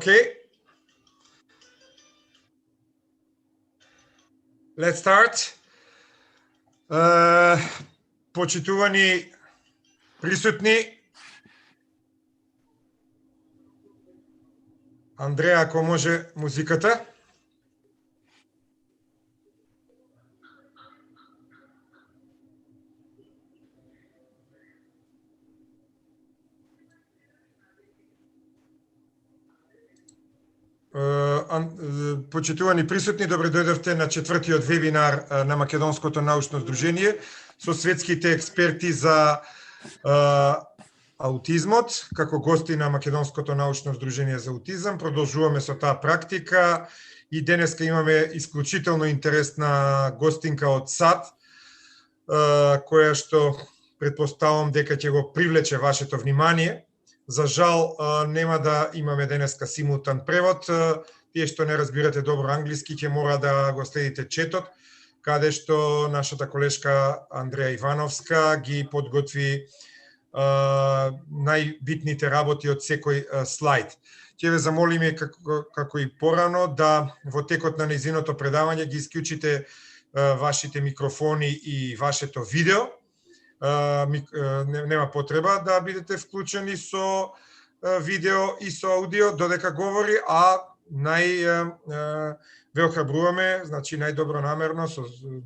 Okay. Let's start. Почитувани присутни. Андреа, ако може музиката. Почитувани присутни, добре дојдовте на четвртиот вебинар на Македонското научно здружение со светските експерти за аутизмот, како гости на Македонското научно здружение за аутизам. Продолжуваме со таа практика и денеска имаме исклучително интересна гостинка од САД, која што претпоставам дека ќе го привлече вашето внимание. За жал, нема да имаме денеска симултан превод. Тие што не разбирате добро англиски, ќе мора да го следите четот, каде што нашата колешка Андреја Ивановска ги подготви најбитните работи од секој слайд. Ќе ве замолиме, како и порано, да во текот на нејзиното предавање ги исклучите вашите микрофони и вашето видео. Нема потреба да бидете вклучени со видео и со аудио додека говори, а ве охрабруваме, значи најдобронамерно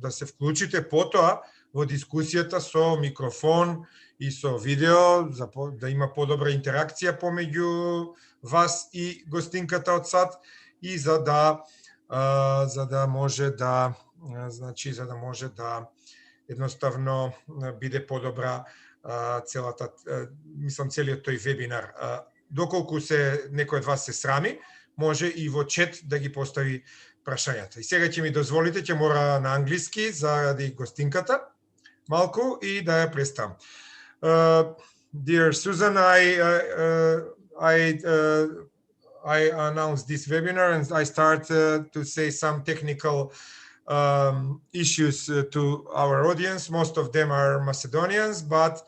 да се вклучите потоа во дискусијата со микрофон и со видео, да има подобра интеракција помеѓу вас и гостинката од САД и за да може да едноставно биде подобра целиот тој вебинар. Доколку некој од вас се срами, може и во чет да ги постави прашањата. И сега ќе ми дозволите, ќе мора на англиски заради гостинката малку и да ја представам. Dear Susan, I announced this webinar and I start to say some technical issues to our audience. Most of them are Macedonians, but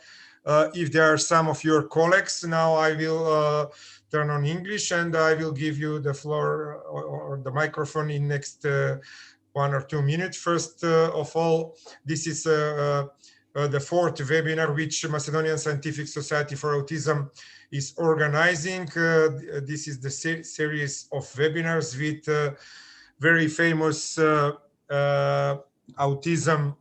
if there are some of your colleagues, now I will turn on English and I will give you the floor or the microphone in next 1 or 2 minutes. First of all, this is the fourth webinar which Macedonian Scientific Society for Autism is organizing. This is the series of webinars with very famous autism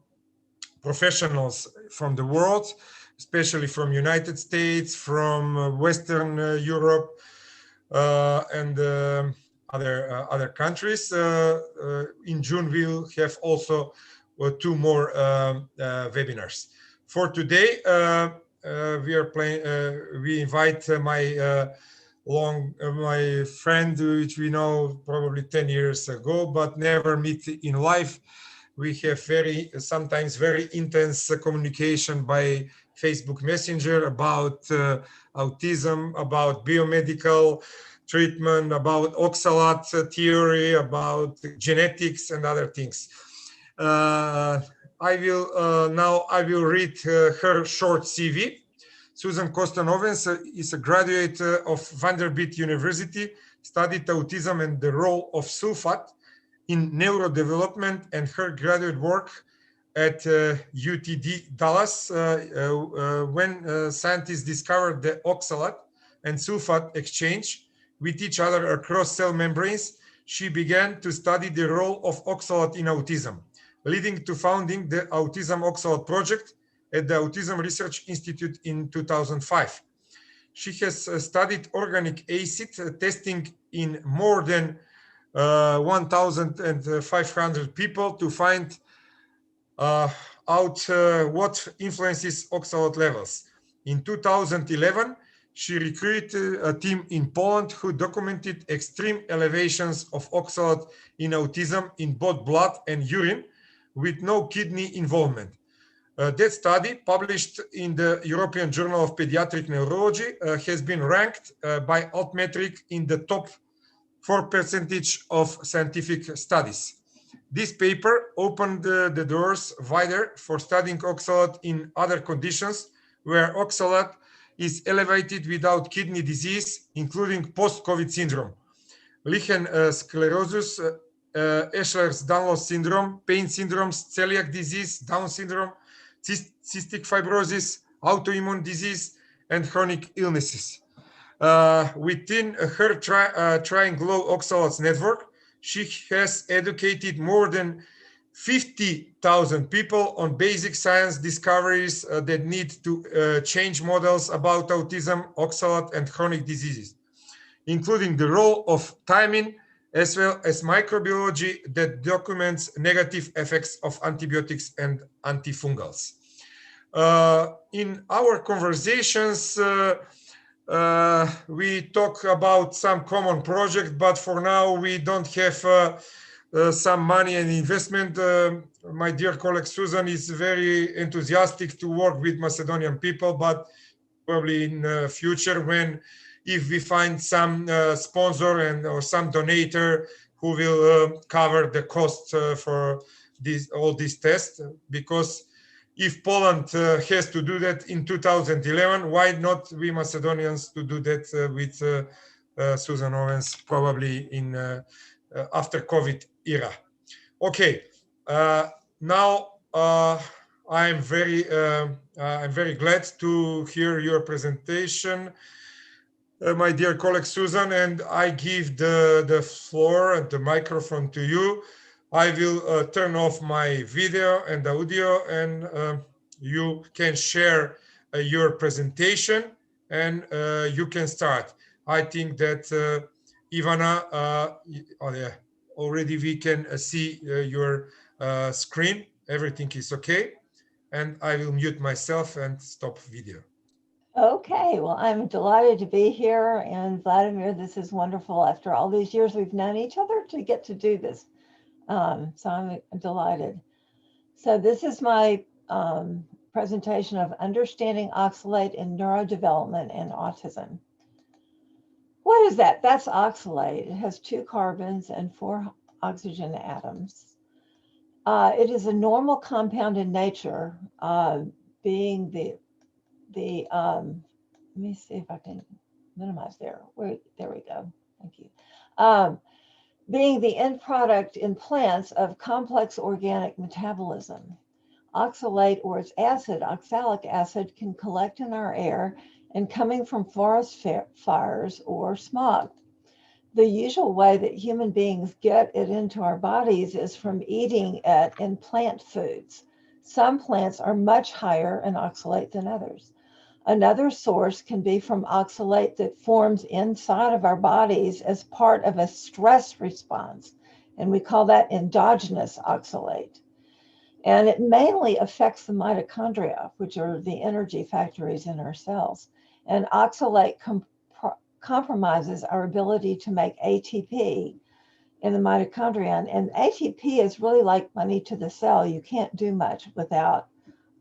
professionals from the world, especially from United States, from Western Europe, and other countries. In June, we'll have also 2 more webinars. For today, we invite my friend, which we know probably 10 years ago, but never meet in life. We have sometimes very intense communication by Facebook Messenger about autism, about biomedical treatment, about oxalate theory, about genetics and other things. I will read her short CV. Suzan Ovens is a graduate of Vanderbilt University, studied autism and the role of sulfate in neurodevelopment, and her graduate work at UTD Dallas when scientists discovered the oxalate and sulfate exchange with each other across cell membranes. She began to study the role of oxalate in autism, leading to founding the Autism Oxalate Project at the Autism Research Institute in 2005. She has studied organic acid testing in more than 1,500 people to find out what influences oxalate levels. In 2011, she recruited a team in Poland who documented extreme elevations of oxalate in autism in both blood and urine with no kidney involvement. That study, published in the European Journal of Pediatric Neurology, has been ranked by Altmetric in the top 4% of scientific studies. This paper opened the doors wider for studying oxalate in other conditions where oxalate is elevated without kidney disease, including post-COVID syndrome. lichen sclerosis, Ehlers-Danlos syndrome, pain syndromes, celiac disease, Down syndrome, cystic fibrosis, autoimmune disease, and chronic illnesses. Within her Trying Glow Oxalates network, she has educated more than 50,000 people on basic science discoveries that need to change models about autism, oxalate, and chronic diseases, including the role of thiamine, as well as microbiology that documents negative effects of antibiotics and antifungals. In our conversations, we talk about some common project, but for now we don't have some money and investment. My dear colleague Suzan is very enthusiastic to work with Macedonian people, but probably in the future, if we find some sponsor or some donator who will cover the cost for all these tests, because if Poland has to do that in 2011, why not we Macedonians to do that with Suzan Ovens, probably in after COVID era. Okay, now I'm very glad to hear your presentation, my dear colleague Suzan, and I give the floor and the microphone to you. I will turn off my video and audio, and you can share your presentation, and you can start. I think that Ivana, oh yeah, already we can see your screen. Everything is okay, and I will mute myself and stop video. Okay, well, I'm delighted to be here, and Vladimir, this is wonderful. After all these years we've known each other, to get to do this. So I'm delighted. So this is my presentation of understanding oxalate in neurodevelopment and autism. What is that? That's oxalate. It has 2 carbons and 4 oxygen atoms. It is a normal compound in nature, being let me see if I can minimize there. There we go. Thank you. Being the end product in plants of complex organic metabolism. Oxalate, or its acid, oxalic acid, can collect in our air and coming from forest fires or smog. The usual way that human beings get it into our bodies is from eating it in plant foods. Some plants are much higher in oxalate than others. Another source can be from oxalate that forms inside of our bodies as part of a stress response, and we call that endogenous oxalate. And it mainly affects the mitochondria, which are the energy factories in our cells. And oxalate compromises our ability to make ATP in the mitochondria. And ATP is really like money to the cell. You can't do much without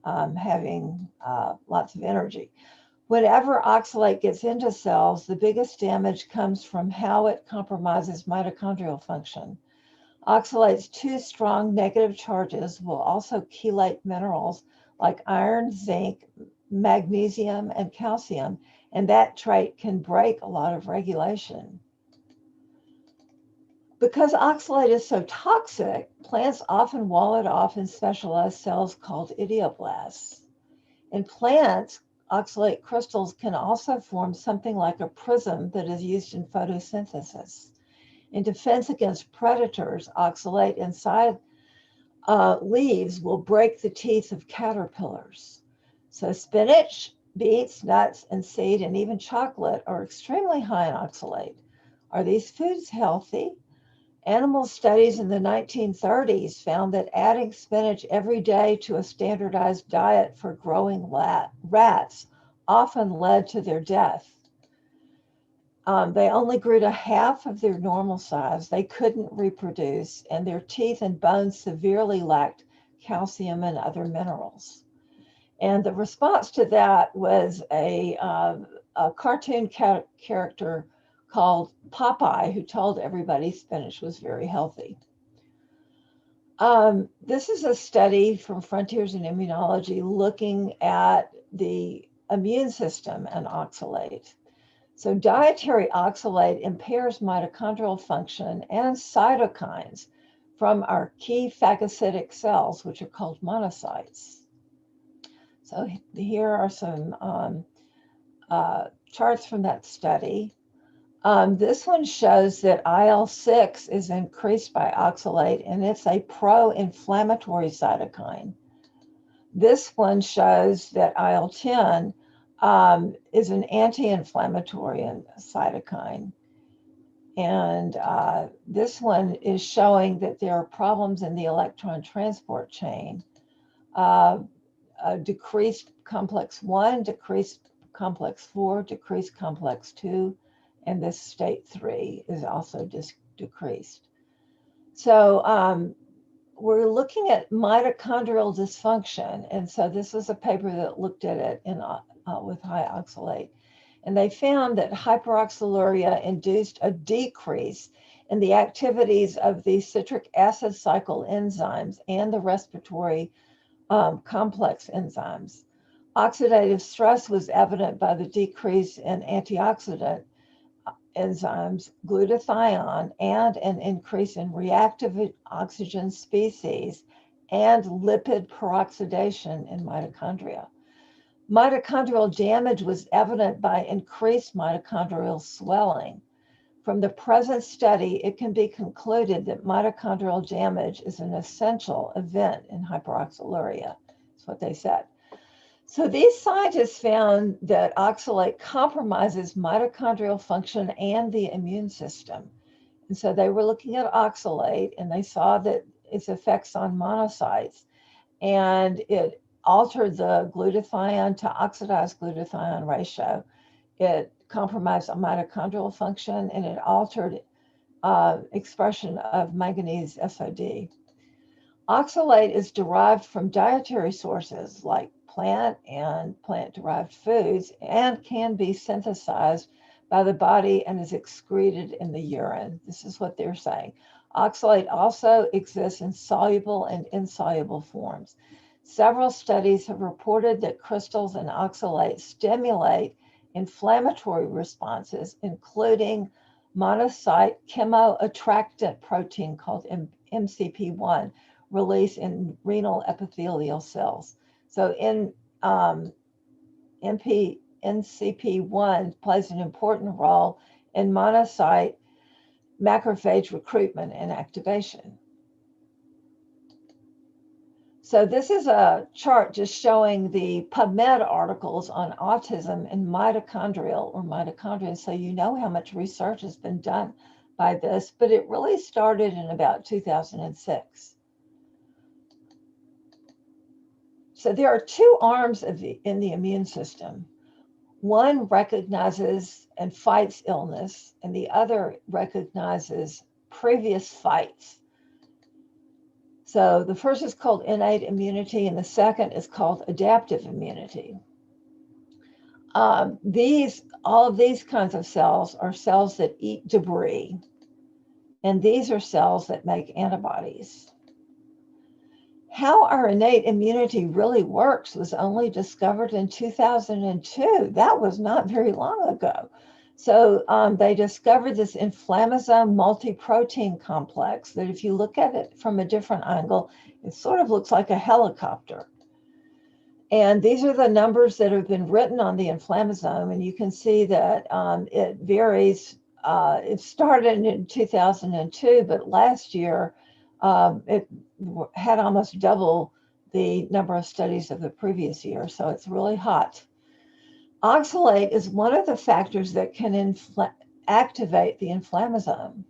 having lots of energy. Whenever oxalate gets into cells, the biggest damage comes from how it compromises mitochondrial function. Oxalate's 2 strong negative charges will also chelate minerals like iron, zinc, magnesium, and calcium, and that trait can break a lot of regulation. Because oxalate is so toxic, plants often wall it off in specialized cells called idioblasts. In plants, oxalate crystals can also form something like a prism that is used in photosynthesis. In defense against predators, oxalate inside leaves will break the teeth of caterpillars. So spinach, beets, nuts, and seed, and even chocolate are extremely high in oxalate. Are these foods healthy? Animal studies in the 1930s found that adding spinach every day to a standardized diet for growing rats often led to their death. They only grew to half of their normal size. They couldn't reproduce, and their teeth and bones severely lacked calcium and other minerals. And the response to that was a cartoon character called Popeye, who told everybody spinach was very healthy. This is a study from Frontiers in Immunology looking at the immune system and oxalate. So dietary oxalate impairs mitochondrial function and cytokines from our key phagocytic cells, which are called monocytes. So here are some charts from that study. This one shows that IL-6 is increased by oxalate, and it's a pro-inflammatory cytokine. This one shows that IL-10 is an anti-inflammatory cytokine. And this one is showing that there are problems in the electron transport chain. Decreased complex 1, decreased complex 4, decreased complex 2, and this state 3 is also decreased. So we're looking at mitochondrial dysfunction. And so this is a paper that looked at it with high oxalate. And they found that hyperoxaluria induced a decrease in the activities of the citric acid cycle enzymes and the respiratory complex enzymes. Oxidative stress was evident by the decrease in antioxidant enzymes, glutathione, and an increase in reactive oxygen species and lipid peroxidation in mitochondria. Mitochondrial damage was evident by increased mitochondrial swelling. From the present study, it can be concluded that mitochondrial damage is an essential event in hyperoxaluria. That's what they said. So these scientists found that oxalate compromises mitochondrial function and the immune system. And so they were looking at oxalate, and they saw that its effects on monocytes, and it altered the glutathione to oxidized glutathione ratio. It compromised mitochondrial function, and it altered expression of manganese SOD. Oxalate is derived from dietary sources like plant and plant-derived foods, and can be synthesized by the body and is excreted in the urine. This is what they're saying. Oxalate also exists in soluble and insoluble forms. Several studies have reported that crystals in oxalate stimulate inflammatory responses, including monocyte chemoattractant protein called MCP1, released in renal epithelial cells. So NCP1 plays an important role in monocyte macrophage recruitment and activation. So this is a chart just showing the PubMed articles on autism and mitochondria. So you know how much research has been done by this, but it really started in about 2006. So there are two arms in the immune system. One recognizes and fights illness, and the other recognizes previous fights. So the first is called innate immunity, and the second is called adaptive immunity. All of these kinds of cells are cells that eat debris, and these are cells that make antibodies. How our innate immunity really works was only discovered in 2002. That was not very long ago. So they discovered this inflammasome multi-protein complex that if you look at it from a different angle, it sort of looks like a helicopter. And these are the numbers that have been written on the inflammasome, and you can see that it varies. It started in 2002, but last year it had almost double the number of studies of the previous year, so it's really hot. Oxalate is one of the factors that can activate the inflammasome.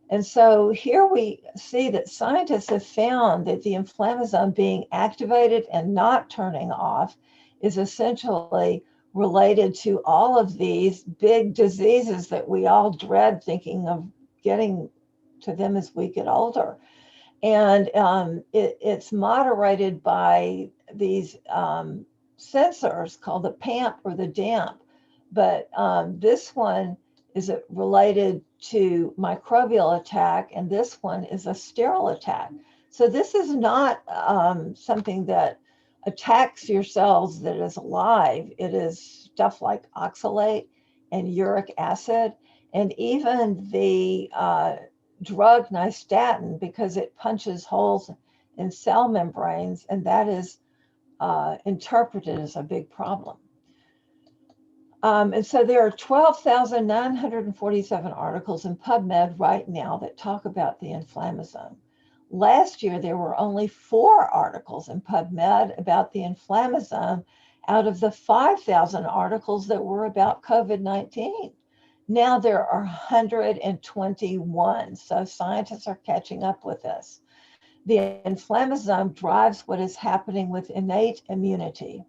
And so here we see that scientists have found that the inflammasome being activated and not turning off is essentially related to all of these big diseases that we all dread thinking of getting to them as we get older. And it's moderated by these sensors called the PAMP or the DAMP. But this one is related to microbial attack, and this one is a sterile attack. So this is not something that attacks your cells that is alive. It is stuff like oxalate and uric acid, and even the drug nystatin, because it punches holes in cell membranes, and that is interpreted as a big problem. And so there are 12,947 articles in PubMed right now that talk about the inflammasome. Last year, there were only 4 articles in PubMed about the inflammasome out of the 5,000 articles that were about COVID-19. Now there are 121, so scientists are catching up with this. The inflammasome drives what is happening with innate immunity.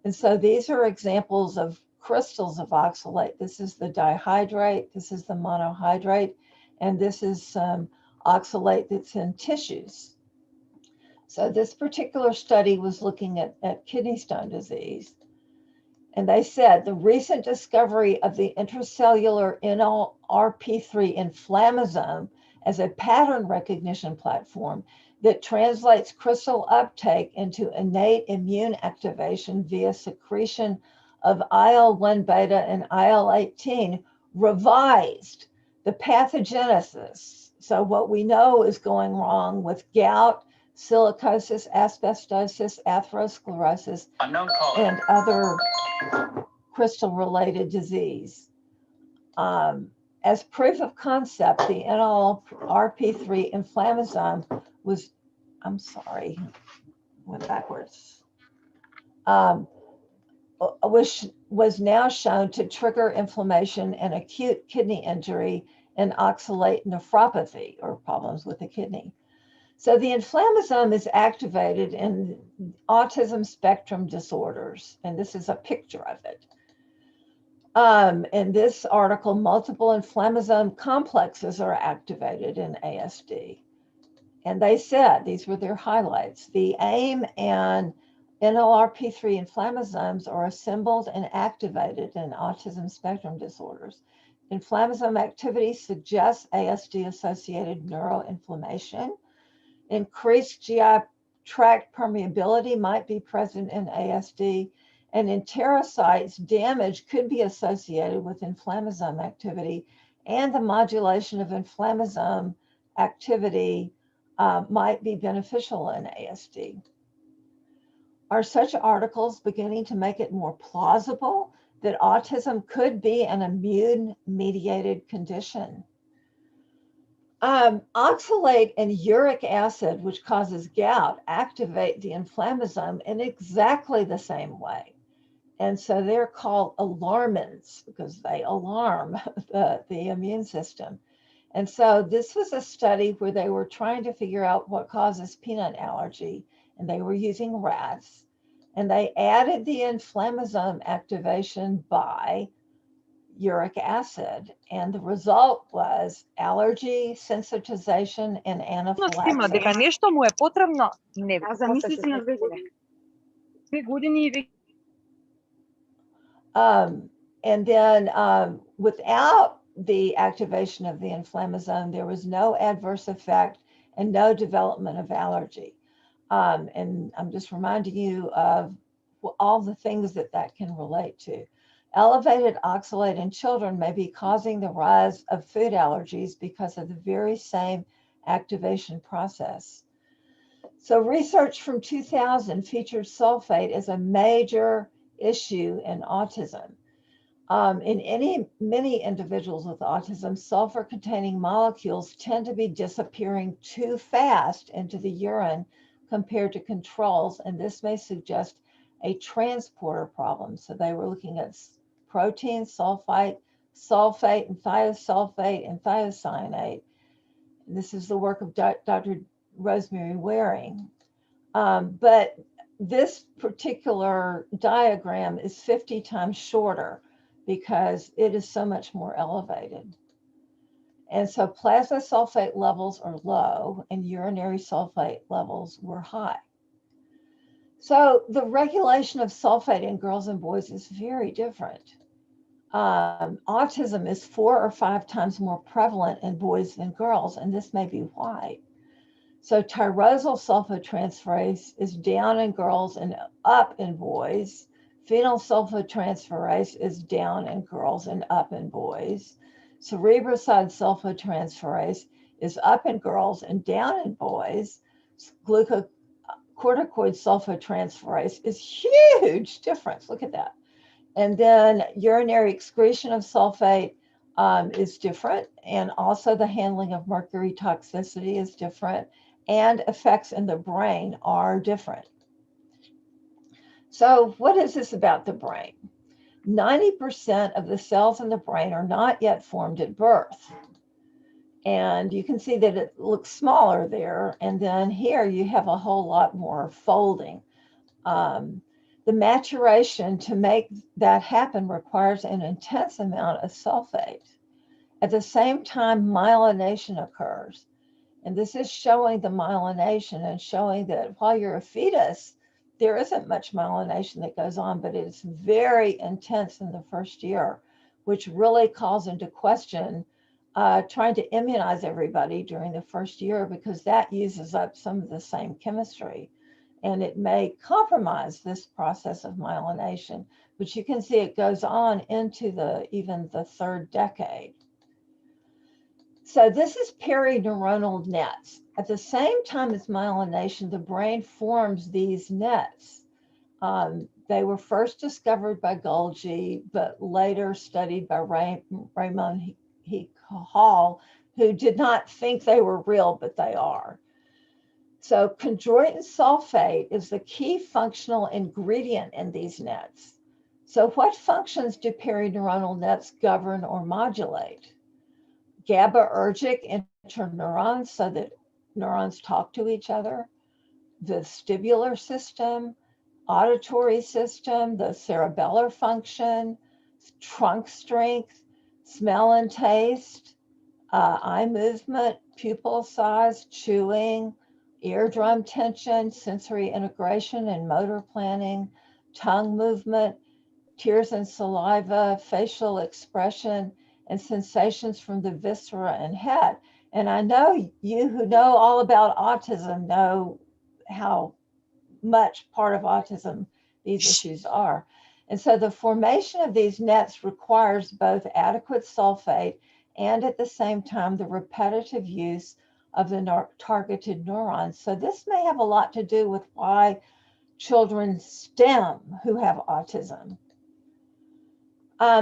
And so these are examples of crystals of oxalate. This is the dihydrate, this is the monohydrate, and this is some oxalate that's in tissues. So this particular study was looking at kidney stone disease. And they said the recent discovery of the intracellular NLRP3 inflammasome as a pattern recognition platform that translates crystal uptake into innate immune activation via secretion of IL-1 beta and IL-18 revised the pathogenesis. So what we know is going wrong with gout, silicosis, asbestosis, atherosclerosis, and other crystal-related disease. As proof of concept, the NLRP3 inflammasome was, went backwards, was now shown to trigger inflammation and acute kidney injury and oxalate nephropathy, or problems with the kidney. So the inflammasome is activated in autism spectrum disorders, and this is a picture of it. In this article, multiple inflammasome complexes are activated in ASD. And they said, these were their highlights, the AIM and NLRP3 inflammasomes are assembled and activated in autism spectrum disorders. Inflammasome activity suggests ASD-associated neuroinflammation. Increased GI tract permeability might be present in ASD, and enterocytes damage could be associated with inflammasome activity, and the modulation of inflammasome activity might be beneficial in ASD. Are such articles beginning to make it more plausible that autism could be an immune-mediated condition? Oxalate and uric acid, which causes gout, activate the inflammasome in exactly the same way. And so they're called alarmins because they alarm the immune system. And so this was a study where they were trying to figure out what causes peanut allergy, and they were using rats. And they added the inflammasome activation by uric acid, and the result was allergy, sensitization, and anaphylaxis. Дека нешто му е потребно, не. А замислите на 2 години. 2 години и and then without the activation of the inflammasome, there was no adverse effect and no development of allergy. And I'm just reminding you of all the things that can relate to. Elevated oxalate in children may be causing the rise of food allergies because of the very same activation process. So research from 2000 featured sulfate as a major issue in autism. In many individuals with autism, sulfur-containing molecules tend to be disappearing too fast into the urine compared to controls, and this may suggest a transporter problem. So they were looking at protein, sulfate, and thiosulfate, and thiocyanate. This is the work of Dr. Rosemary Waring. But this particular diagram is 50 times shorter because it is so much more elevated. And so plasma sulfate levels are low and urinary sulfate levels were high. So the regulation of sulfate in girls and boys is very different. Autism is 4 or 5 times more prevalent in boys than girls, and this may be why. So tyrosine sulfotransferase is down in girls and up in boys, Phenylsulfotransferase is down in girls and up in boys. Cerebroside sulfotransferase is up in girls and down in boys. Glucocorticoid sulfotransferase is huge difference. Look at that. And then urinary excretion of sulfate is different. And also the handling of mercury toxicity is different. And effects in the brain are different. So what is this about the brain? 90% of the cells in the brain are not yet formed at birth. And you can see that it looks smaller there. And then here you have a whole lot more folding. The maturation to make that happen requires an intense amount of sulfate. At the same time, myelination occurs. And this is showing the myelination and showing that while you're a fetus, there isn't much myelination that goes on, but it's very intense in the first year, which really calls into question trying to immunize everybody during the first year, because that uses up some of the same chemistry. And it may compromise this process of myelination, but you can see it goes on into even the third decade. So this is perineuronal nets. At the same time as myelination, the brain forms these nets. They were first discovered by Golgi, but later studied by Raymond Hall, who did not think they were real, but they are. So chondroitin sulfate is the key functional ingredient in these nets. So what functions do perineuronal nets govern or modulate? GABAergic interneurons, so that neurons talk to each other, the vestibular system, auditory system, the cerebellar function, trunk strength, smell and taste, eye movement, pupil size, chewing, eardrum tension, sensory integration and motor planning, tongue movement, tears and saliva, facial expression, and sensations from the viscera and head. And I know you who know all about autism know how much part of autism these issues are. And so the formation of these nets requires both adequate sulfate and at the same time the repetitive use of the targeted neurons. So this may have a lot to do with why children STEM who have autism.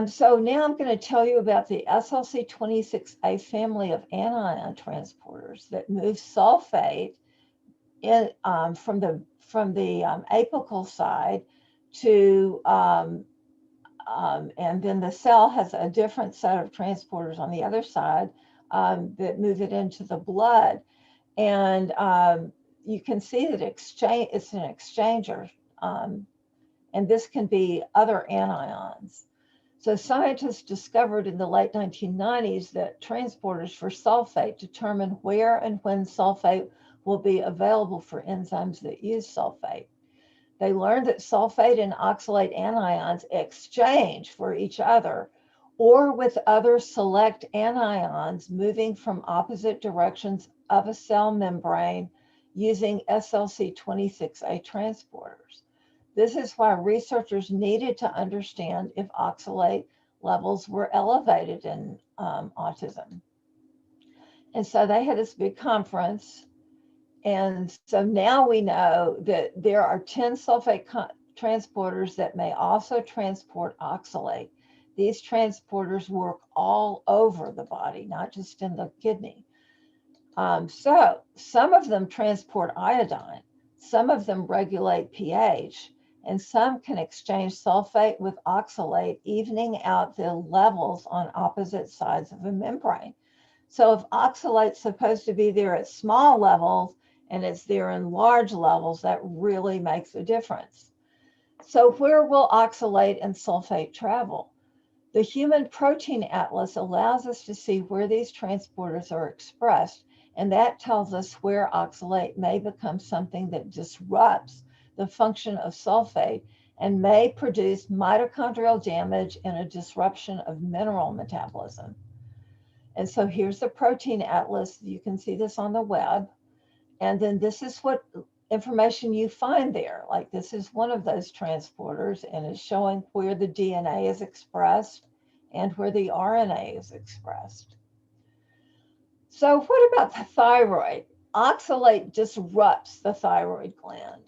So now I'm going to tell you about the SLC26A family of anion transporters that move sulfate in, from the apical side to, and then the cell has a different set of transporters on the other side that move it into the blood. And you can see that it's an exchanger, and this can be other anions. So scientists discovered in the late 1990s that transporters for sulfate determine where and when sulfate will be available for enzymes that use sulfate. They learned that sulfate and oxalate anions exchange for each other or with other select anions moving from opposite directions of a cell membrane using SLC26A transporters. This is why researchers needed to understand if oxalate levels were elevated in autism. And so they had this big conference. And so now we know that there are 10 sulfate transporters that may also transport oxalate. These transporters work all over the body, not just in the kidney. So some of them transport iodine, some of them regulate pH, and some can exchange sulfate with oxalate, evening out the levels on opposite sides of a membrane. So if oxalate's supposed to be there at small levels and it's there in large levels, that really makes a difference. So where will oxalate and sulfate travel? The Human Protein Atlas allows us to see where these transporters are expressed, and that tells us where oxalate may become something that disrupts the function of sulfate and may produce mitochondrial damage and a disruption of mineral metabolism. And so here's the protein atlas. You can see this on the web. And then this is what information you find there. Like this is one of those transporters, and it's showing where the DNA is expressed and where the RNA is expressed. So what about the thyroid? Oxalate disrupts the thyroid gland.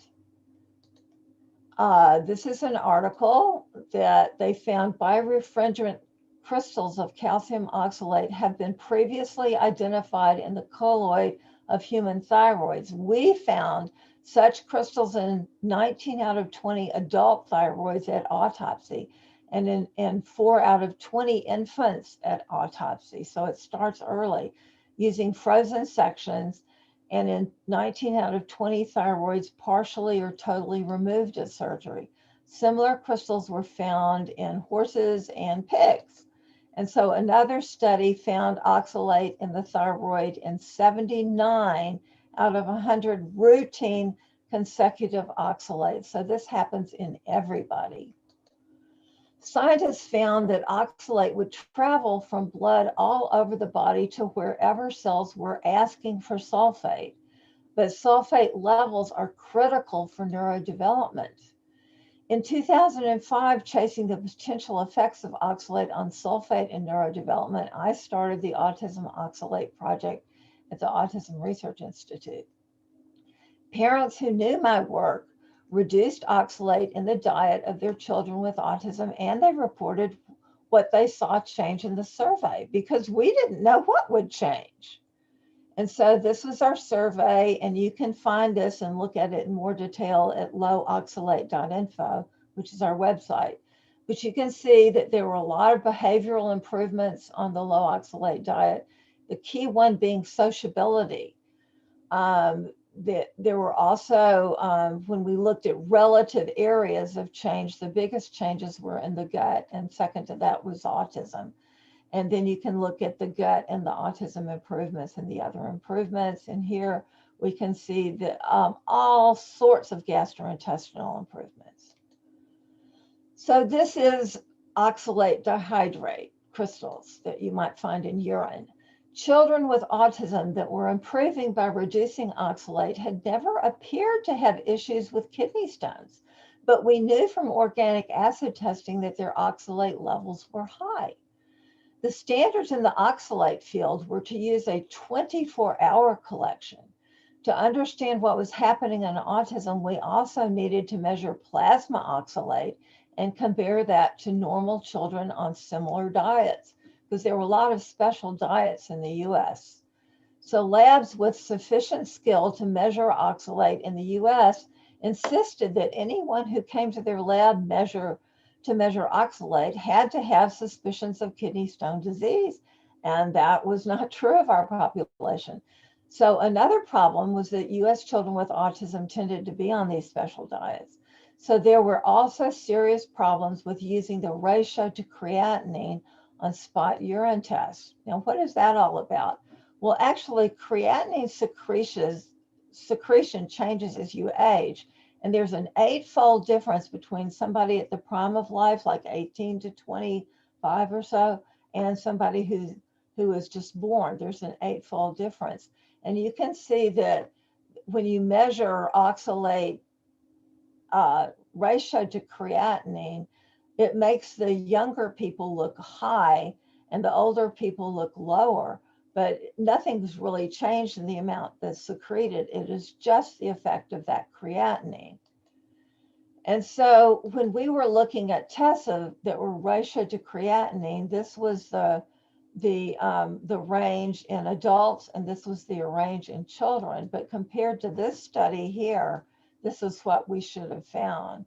This is an article that they found birefringent crystals of calcium oxalate have been previously identified in the colloid of human thyroids. We found such crystals in 19 out of 20 adult thyroids at autopsy, and in 4 out of 20 infants at autopsy. So it starts early, using frozen sections, and in 19 out of 20 thyroids partially or totally removed at surgery. Similar crystals were found in horses and pigs. And so another study found oxalate in the thyroid in 79 out of 100 routine consecutive oxalates. So this happens in everybody. Scientists found that oxalate would travel from blood all over the body to wherever cells were asking for sulfate. But sulfate levels are critical for neurodevelopment. In 2005, chasing the potential effects of oxalate on sulfate and neurodevelopment, I started the Autism Oxalate Project at the Autism Research Institute. Parents who knew my work reduced oxalate in the diet of their children with autism, and they reported what they saw change in the survey because we didn't know what would change. And so this was our survey, and you can find this and look at it in more detail at lowoxalate.info, which is our website. But you can see that there were a lot of behavioral improvements on the low oxalate diet, the key one being sociability. There were also, when we looked at relative areas of change, the biggest changes were in the gut, and second to that was autism. And then you can look at the gut and the autism improvements and the other improvements. And here we can see that all sorts of gastrointestinal improvements. So this is oxalate dihydrate crystals that you might find in urine. Children with autism that were improving by reducing oxalate had never appeared to have issues with kidney stones, but we knew from organic acid testing that their oxalate levels were high. The standards in the oxalate field were to use a 24-hour collection. To understand what was happening in autism, we also needed to measure plasma oxalate and compare that to normal children on similar diets, because there were a lot of special diets in the US. So labs with sufficient skill to measure oxalate in the US insisted that anyone who came to their lab to measure oxalate had to have suspicions of kidney stone disease. And that was not true of our population. So another problem was that US children with autism tended to be on these special diets. So there were also serious problems with using the ratio to creatinine on spot urine tests. Now, what is that all about? Well, actually, creatinine secretion changes as you age. And there's an 8-fold difference between somebody at the prime of life, like 18 to 25 or so, and somebody who is just born. There's an 8-fold difference. And you can see that when you measure oxalate ratio to creatinine, it makes the younger people look high and the older people look lower. But nothing's really changed in the amount that's secreted. It is just the effect of that creatinine. And so when we were looking at tests that were ratio to creatinine, this was the range in adults, and this was the range in children. But compared to this study here, this is what we should have found.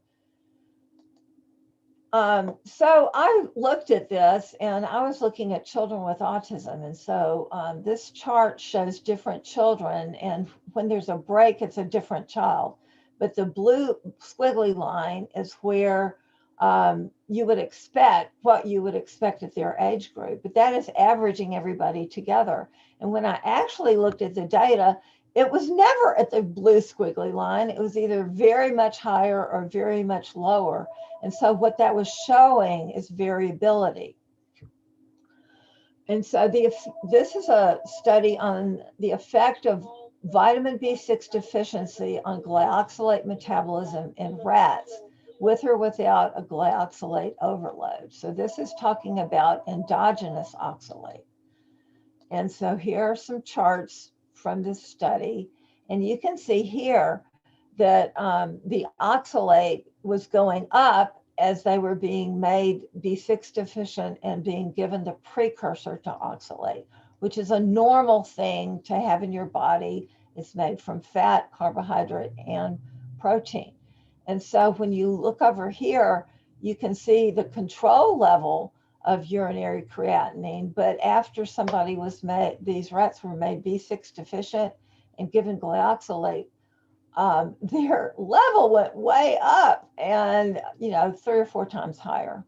So I looked at this, and I was looking at children with autism. And so this chart shows different children, and when there's a break, it's a different child. But the blue squiggly line is where you would expect what you would expect at their age group, but that is averaging everybody together. And when I actually looked at the data, it was never at the blue squiggly line. It was either very much higher or very much lower. And so what that was showing is variability. And so this is a study on the effect of vitamin B6 deficiency on glyoxylate metabolism in rats with or without a glyoxylate overload. So this is talking about endogenous oxalate. And so here are some charts from this study. And you can see here that the oxalate was going up as they were being made B6 deficient and being given the precursor to oxalate, which is a normal thing to have in your body. It's made from fat, carbohydrate, and protein. And so when you look over here, you can see the control level of urinary creatinine, but after somebody was made, these rats were made B6 deficient and given glyoxylate, their level went way up and, 3 or 4 times higher.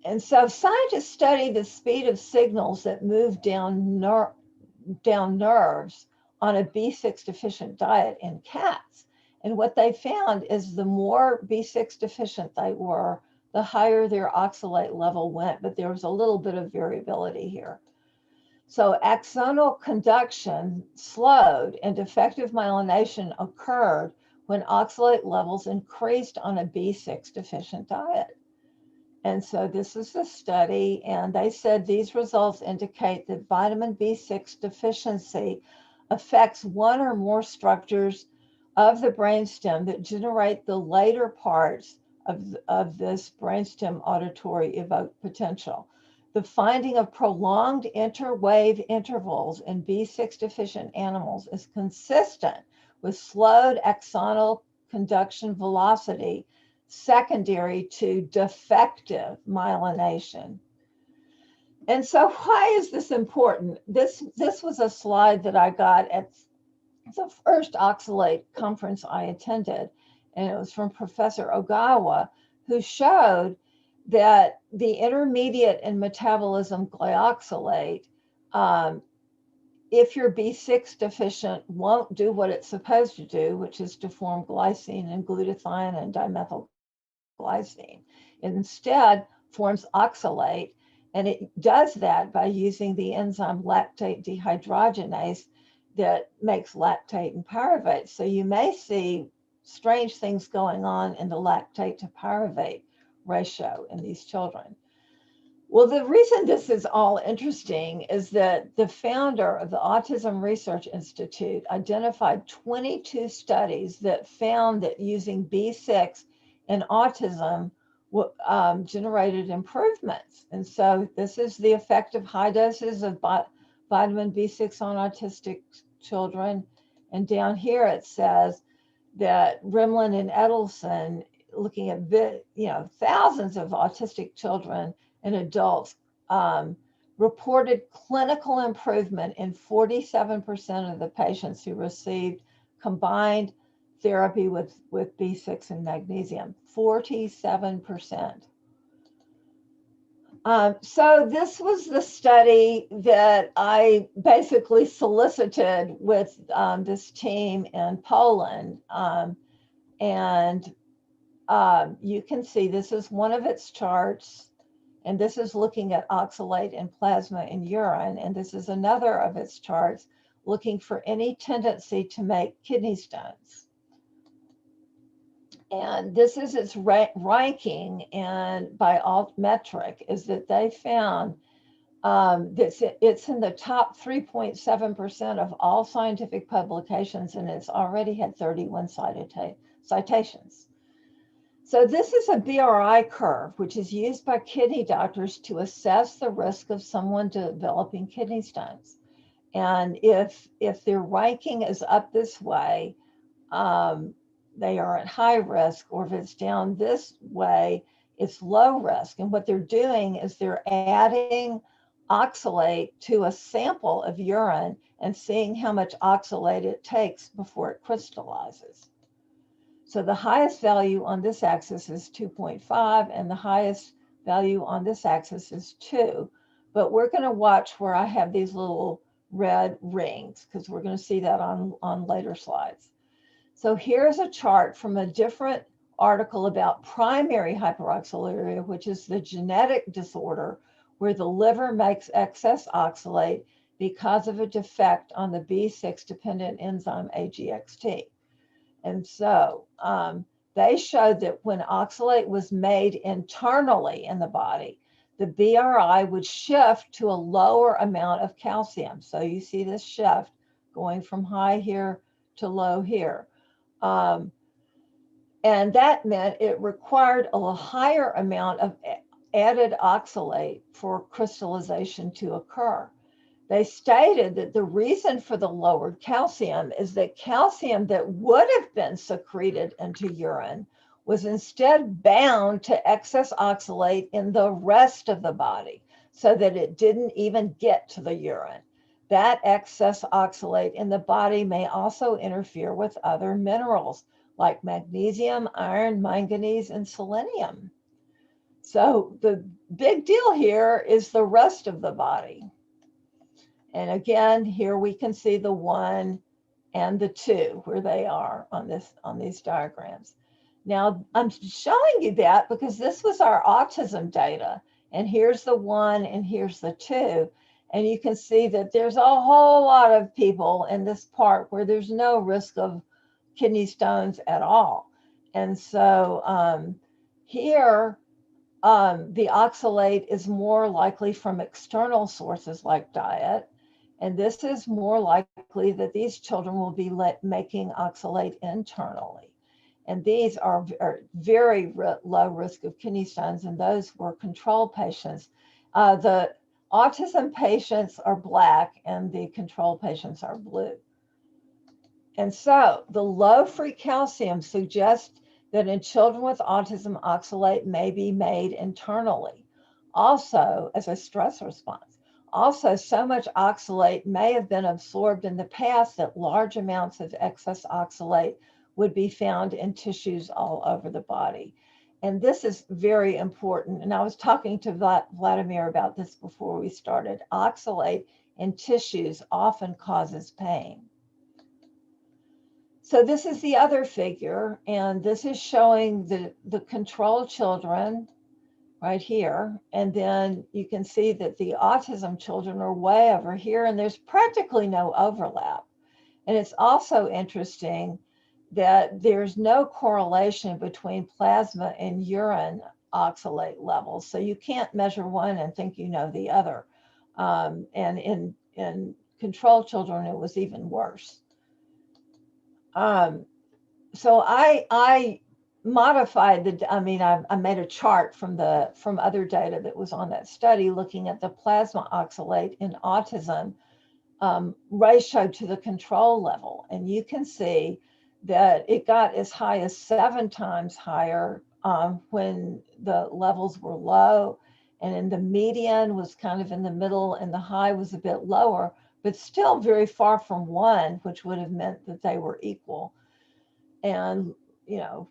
And so scientists study the speed of signals that move down nerves on a B6 deficient diet in cats. And what they found is the more B6 deficient they were, the higher their oxalate level went, but there was a little bit of variability here. So axonal conduction slowed and defective myelination occurred when oxalate levels increased on a B6 deficient diet. And so this is the study, and they said these results indicate that vitamin B6 deficiency affects one or more structures of the brainstem that generate the later parts of this brainstem auditory evoked potential. The finding of prolonged interwave intervals in B6 deficient animals is consistent with slowed axonal conduction velocity secondary to defective myelination. And so why is this important? This was a slide that I got at the first oxalate conference I attended, and it was from Professor Ogawa, who showed that the intermediate in metabolism glyoxylate, if you're B6 deficient, won't do what it's supposed to do, which is to form glycine and glutathione and dimethylglycine. It instead forms oxalate, and it does that by using the enzyme lactate dehydrogenase that makes lactate and pyruvate. So you may see strange things going on in the lactate to pyruvate ratio in these children. Well, the reason this is all interesting is that the founder of the Autism Research Institute identified 22 studies that found that using B6 in autism generated improvements. And so this is the effect of high doses of vitamin B6 on autistic children. And down here it says that Rimland and Edelson, looking at thousands of autistic children and adults, reported clinical improvement in 47% of the patients who received combined therapy with B6 and magnesium, 47%. So this was the study that I basically solicited with this team in Poland. You can see this is one of its charts, and this is looking at oxalate in plasma and urine, and this is another of its charts looking for any tendency to make kidney stones. And this is its ranking, and by altmetric is that they found that it's in the top 3.7% of all scientific publications, and it's already had 31 citations. So this is a BRI curve, which is used by kidney doctors to assess the risk of someone developing kidney stones. And if their ranking is up this way, they are at high risk, or if it's down this way, it's low risk. And what they're doing is they're adding oxalate to a sample of urine and seeing how much oxalate it takes before it crystallizes. So the highest value on this axis is 2.5, and the highest value on this axis is 2. But we're going to watch where I have these little red rings, because we're going to see that on later slides. So here's a chart from a different article about primary hyperoxaluria, which is the genetic disorder where the liver makes excess oxalate because of a defect on the B6 dependent enzyme AGXT. And so they showed that when oxalate was made internally in the body, the BRI would shift to a lower amount of calcium. So you see this shift going from high here to low here. And that meant it required a higher amount of added oxalate for crystallization to occur. They stated that the reason for the lowered calcium is that calcium that would have been secreted into urine was instead bound to excess oxalate in the rest of the body, so that it didn't even get to the urine. That excess oxalate in the body may also interfere with other minerals like magnesium, iron, manganese, and selenium. So the big deal here is the rest of the body. And again, here we can see the 1 and the 2 where they are on these diagrams. Now I'm showing you that because this was our autism data, and here's the 1 and here's the 2. And you can see that there's a whole lot of people in this part where there's no risk of kidney stones at all. And so here, the oxalate is more likely from external sources like diet. And this is more likely that these children will be making oxalate internally. And these are very low risk of kidney stones, and those were control patients. The autism patients are black and the control patients are blue. And so the low free calcium suggests that in children with autism, oxalate may be made internally, also as a stress response. Also, so much oxalate may have been absorbed in the past that large amounts of excess oxalate would be found in tissues all over the body. And this is very important. And I was talking to Vladimir about this before we started. Oxalate in tissues often causes pain. So this is the other figure, and this is showing the control children right here. And then you can see that the autism children are way over here, and there's practically no overlap. And it's also interesting that there's no correlation between plasma and urine oxalate levels. So you can't measure one and think you know the other. And in control children, it was even worse. So I modified I made a chart from other data that was on that study looking at the plasma oxalate in autism ratio to the control level. And you can see that it got as high as 7 times higher when the levels were low, and in the median was kind of in the middle, and the high was a bit lower, but still very far from 1, which would have meant that they were equal. And, you know,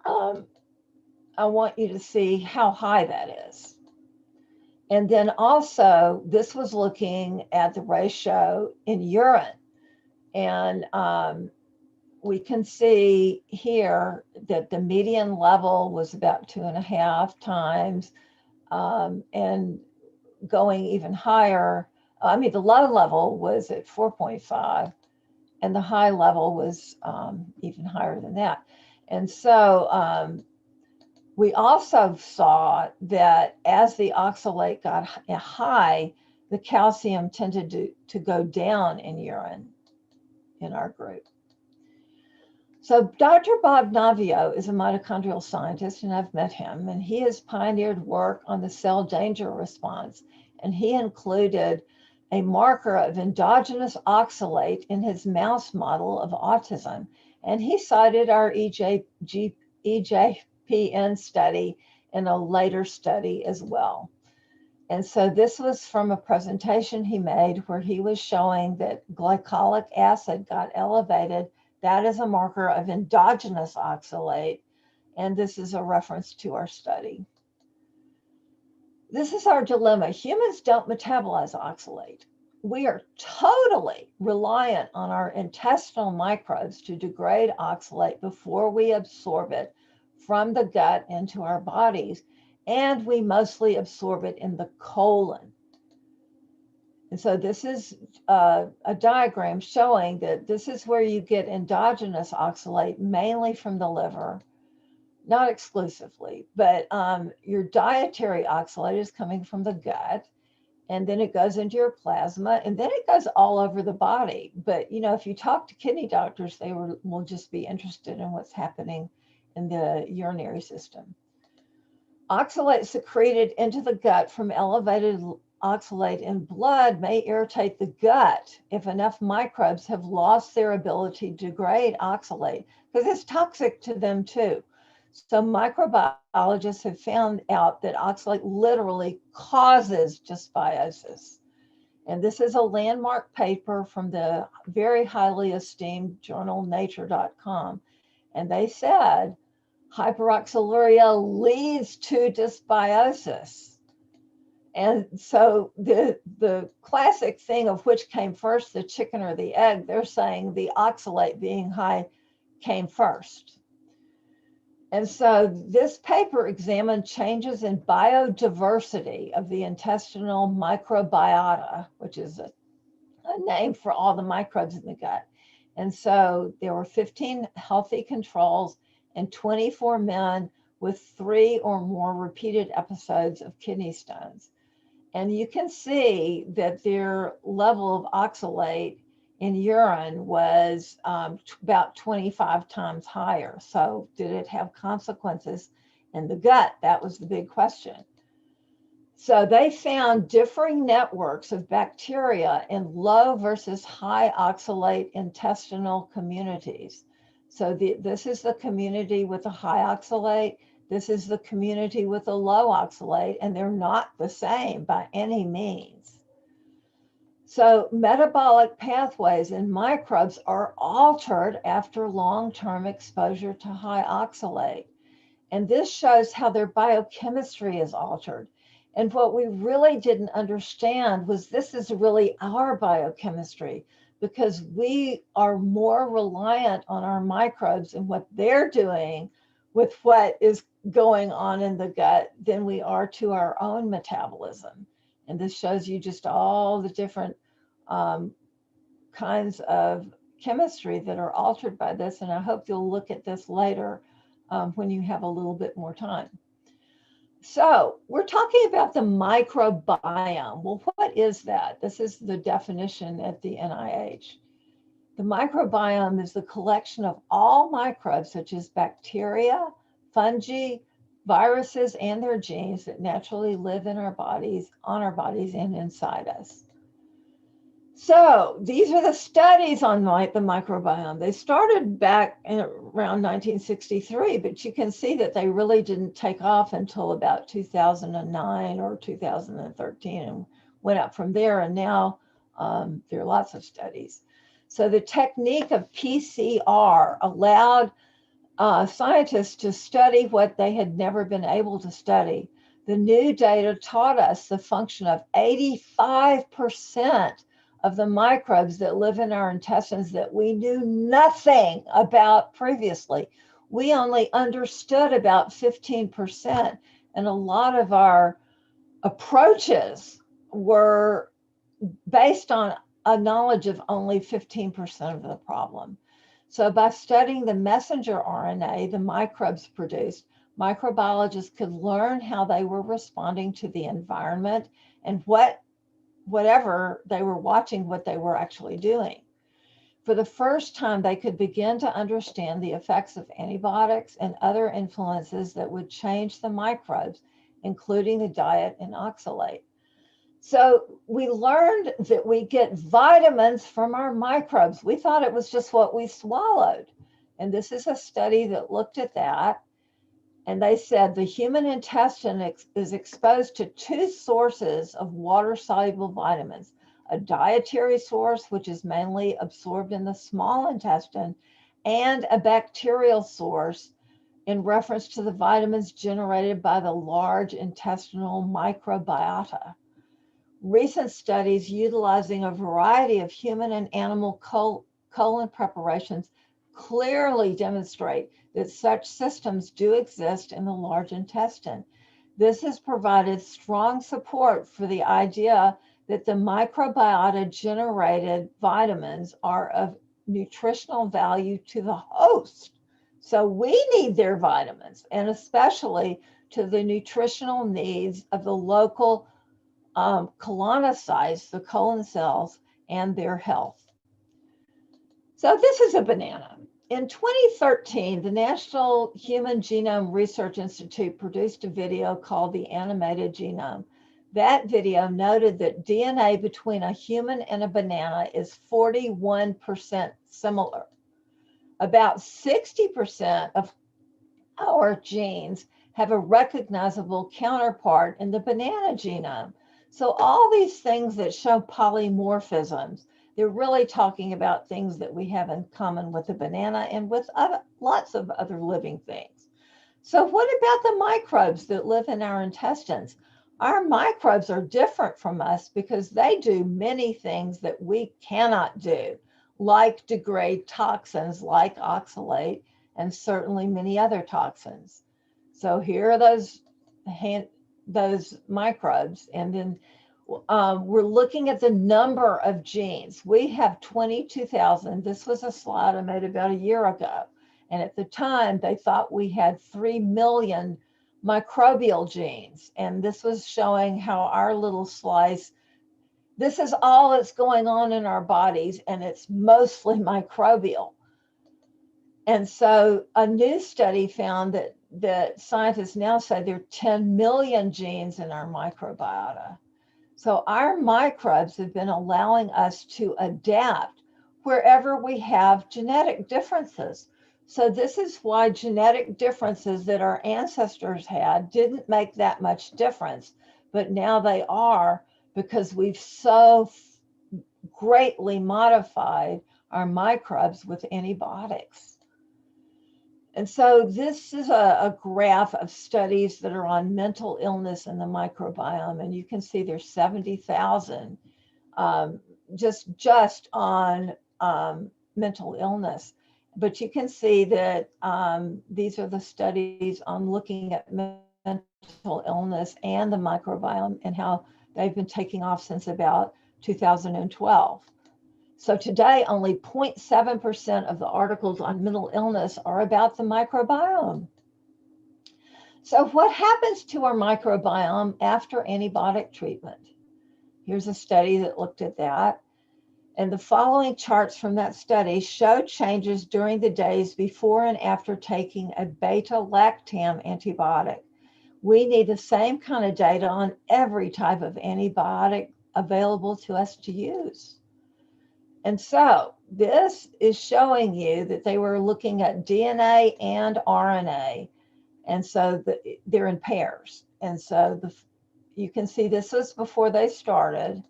I want you to see how high that is. And then also, this was looking at the ratio in urine. And we can see here that the median level was about 2.5 times, and going even higher. The low level was at 4.5, and the high level was even higher than that. And so we also saw that as the oxalate got high, the calcium tended to go down in urine in our group. So Dr. Bob Navio is a mitochondrial scientist, and I've met him, and he has pioneered work on the cell danger response, and he included a marker of endogenous oxalate in his mouse model of autism, and he cited our EJPN study in a later study as well. And so this was from a presentation he made where he was showing that glycolic acid got elevated. That is a marker of endogenous oxalate, and this is a reference to our study. This is our dilemma. Humans don't metabolize oxalate. We are totally reliant on our intestinal microbes to degrade oxalate before we absorb it from the gut into our bodies, and we mostly absorb it in the colon. And so this is a diagram showing that this is where you get endogenous oxalate, mainly from the liver, not exclusively, but your dietary oxalate is coming from the gut, and then it goes into your plasma, and then it goes all over the body. But, you know, if you talk to kidney doctors, they will just be interested in what's happening in the urinary system. Oxalate secreted into the gut from elevated oxalate in blood may irritate the gut if enough microbes have lost their ability to degrade oxalate, because it's toxic to them too. So microbiologists have found out that oxalate literally causes dysbiosis. And this is a landmark paper from the very highly esteemed journal nature.com. And they said hyperoxaluria leads to dysbiosis. And so the classic thing of which came first, the chicken or the egg, they're saying the oxalate being high came first. And so this paper examined changes in biodiversity of the intestinal microbiota, which is a name for all the microbes in the gut. And so there were 15 healthy controls and 24 men with 3 or more repeated episodes of kidney stones. And you can see that their level of oxalate in urine was about 25 times higher. So did it have consequences in the gut? That was the big question. So they found differing networks of bacteria in low versus high oxalate intestinal communities. So this is the community with a high oxalate. This is the community with a low oxalate, and they're not the same by any means. So metabolic pathways in microbes are altered after long-term exposure to high oxalate. And this shows how their biochemistry is altered. And what we really didn't understand was this is really our biochemistry, because we are more reliant on our microbes and what they're doing with what is going on in the gut than we are to our own metabolism. And this shows you just all the different kinds of chemistry that are altered by this. And I hope you'll look at this later when you have a little bit more time. So we're talking about the microbiome. Well, what is that? This is the definition at the NIH. The microbiome is the collection of all microbes, such as bacteria, fungi, viruses, and their genes that naturally live in our bodies, on our bodies, and inside us. So these are the studies on the microbiome. They started back in around 1963, but you can see that they really didn't take off until about 2009 or 2013 and went up from there. And now there are lots of studies. So the technique of PCR allowed scientists to study what they had never been able to study. The new data taught us the function of 85% of the microbes that live in our intestines that we knew nothing about previously. We only understood about 15%, and a lot of our approaches were based on a knowledge of only 15% of the problem. So by studying the messenger RNA the microbes produced, microbiologists could learn how they were responding to the environment and whatever they were watching, what they were actually doing. For the first time, they could begin to understand the effects of antibiotics and other influences that would change the microbes, including the diet and oxalate. So we learned that we get vitamins from our microbes. We thought it was just what we swallowed. And this is a study that looked at that. And they said the human intestine is exposed to 2 sources of water-soluble vitamins, a dietary source, which is mainly absorbed in the small intestine, and a bacterial source in reference to the vitamins generated by the large intestinal microbiota. Recent studies utilizing a variety of human and animal colon preparations clearly demonstrate that such systems do exist in the large intestine. This has provided strong support for the idea that the microbiota generated vitamins are of nutritional value to the host. So we need their vitamins, and especially to the nutritional needs of the local colonocytes, the colon cells, and their health. So this is a banana. In 2013, the National Human Genome Research Institute produced a video called The Animated Genome. That video noted that DNA between a human and a banana is 41% similar. About 60% of our genes have a recognizable counterpart in the banana genome. So all these things that show polymorphisms, they're really talking about things that we have in common with the banana and with lots of other living things. So what about the microbes that live in our intestines? Our microbes are different from us because they do many things that we cannot do, like degrade toxins like oxalate and certainly many other toxins. So here are those microbes, and then we're looking at the number of genes. We have 22,000. This was a slide I made about a year ago. And at the time, they thought we had 3 million microbial genes. And this was showing how our little slice, this is all that's going on in our bodies, and it's mostly microbial. And so a new study found that scientists now say there are 10 million genes in our microbiota. So our microbes have been allowing us to adapt wherever we have genetic differences. So this is why genetic differences that our ancestors had didn't make that much difference, but now they are, because we've so greatly modified our microbes with antibiotics. And so this is a graph of studies that are on mental illness in the microbiome. And you can see there's 70,000 just on mental illness. But you can see that these are the studies on looking at mental illness and the microbiome and how they've been taking off since about 2012. So today, only 0.7% of the articles on mental illness are about the microbiome. So what happens to our microbiome after antibiotic treatment? Here's a study that looked at that. And the following charts from that study show changes during the days before and after taking a beta-lactam antibiotic. We need the same kind of data on every type of antibiotic available to us to use. And so this is showing you that they were looking at DNA and RNA. And so they're in pairs. And so you can see this was before they started.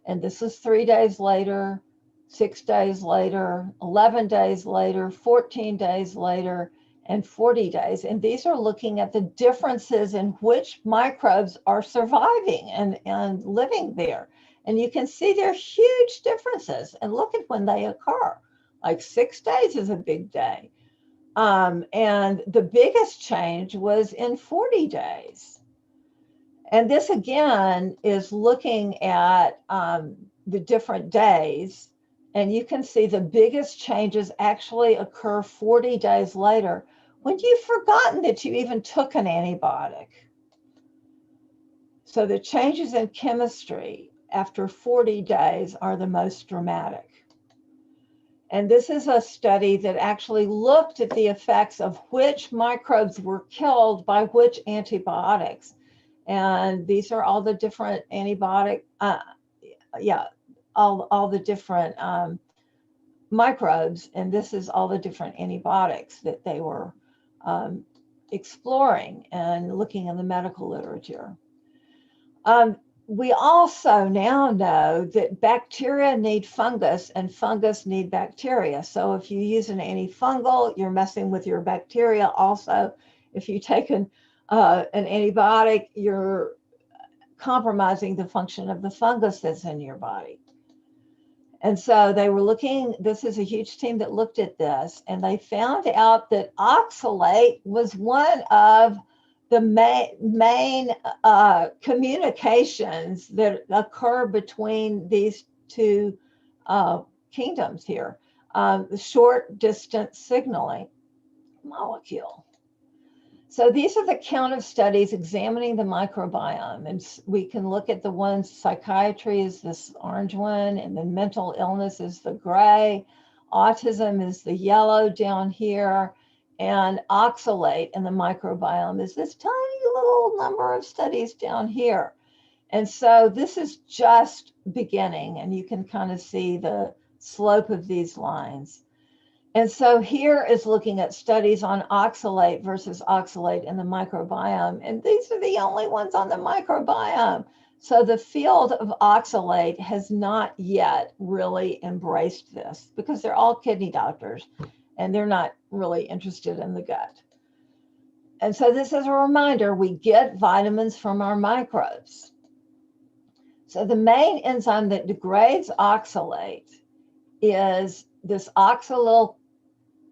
And this was 3 days later, 6 days later, 11 days later, 14 days later, and 40 days. And these are looking at the differences in which microbes are surviving and living there. And you can see there are huge differences. And look at when they occur. Like 6 days is a big day. And the biggest change was in 40 days. And this again is looking at the different days. And you can see the biggest changes actually occur 40 days later when you've forgotten that you even took an antibiotic. So the changes in chemistry after 40 days are the most dramatic. And this is a study that actually looked at the effects of which microbes were killed by which antibiotics. And these are all the different antibiotic, all the different microbes. And this is all the different antibiotics that they were exploring and looking in the medical literature. We also now know that bacteria need fungus and fungus need bacteria. So if you use an antifungal, you're messing with your bacteria. Also, if you take an antibiotic, you're compromising the function of the fungus that's in your body. And so they were looking, this is a huge team that looked at this, and they found out that oxalate was one of the main communications that occur between these two kingdoms here, the short distance signaling molecule. So these are the count of studies examining the microbiome, and we can look at the ones, psychiatry is this orange one, and then mental illness is the gray, autism is the yellow down here, and oxalate in the microbiome is this tiny little number of studies down here. And so this is just beginning, and you can kind of see the slope of these lines. And so here is looking at studies on oxalate versus oxalate in the microbiome. And these are the only ones on the microbiome. So the field of oxalate has not yet really embraced this because they're all kidney doctors and they're not really interested in the gut. And so this is a reminder, we get vitamins from our microbes. So the main enzyme that degrades oxalate is this oxalyl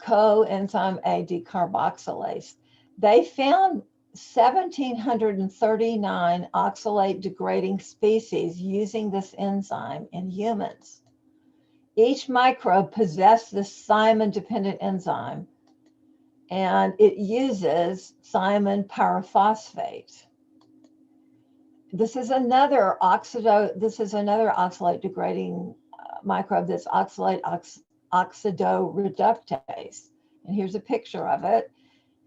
coenzyme A decarboxylase. They found 1,739 oxalate degrading species using this enzyme in humans. Each microbe possessed this thiamine dependent enzyme, and it uses thiamine pyrophosphate. This is another oxalate degrading microbe that's oxalate oxidoreductase. And here's a picture of it.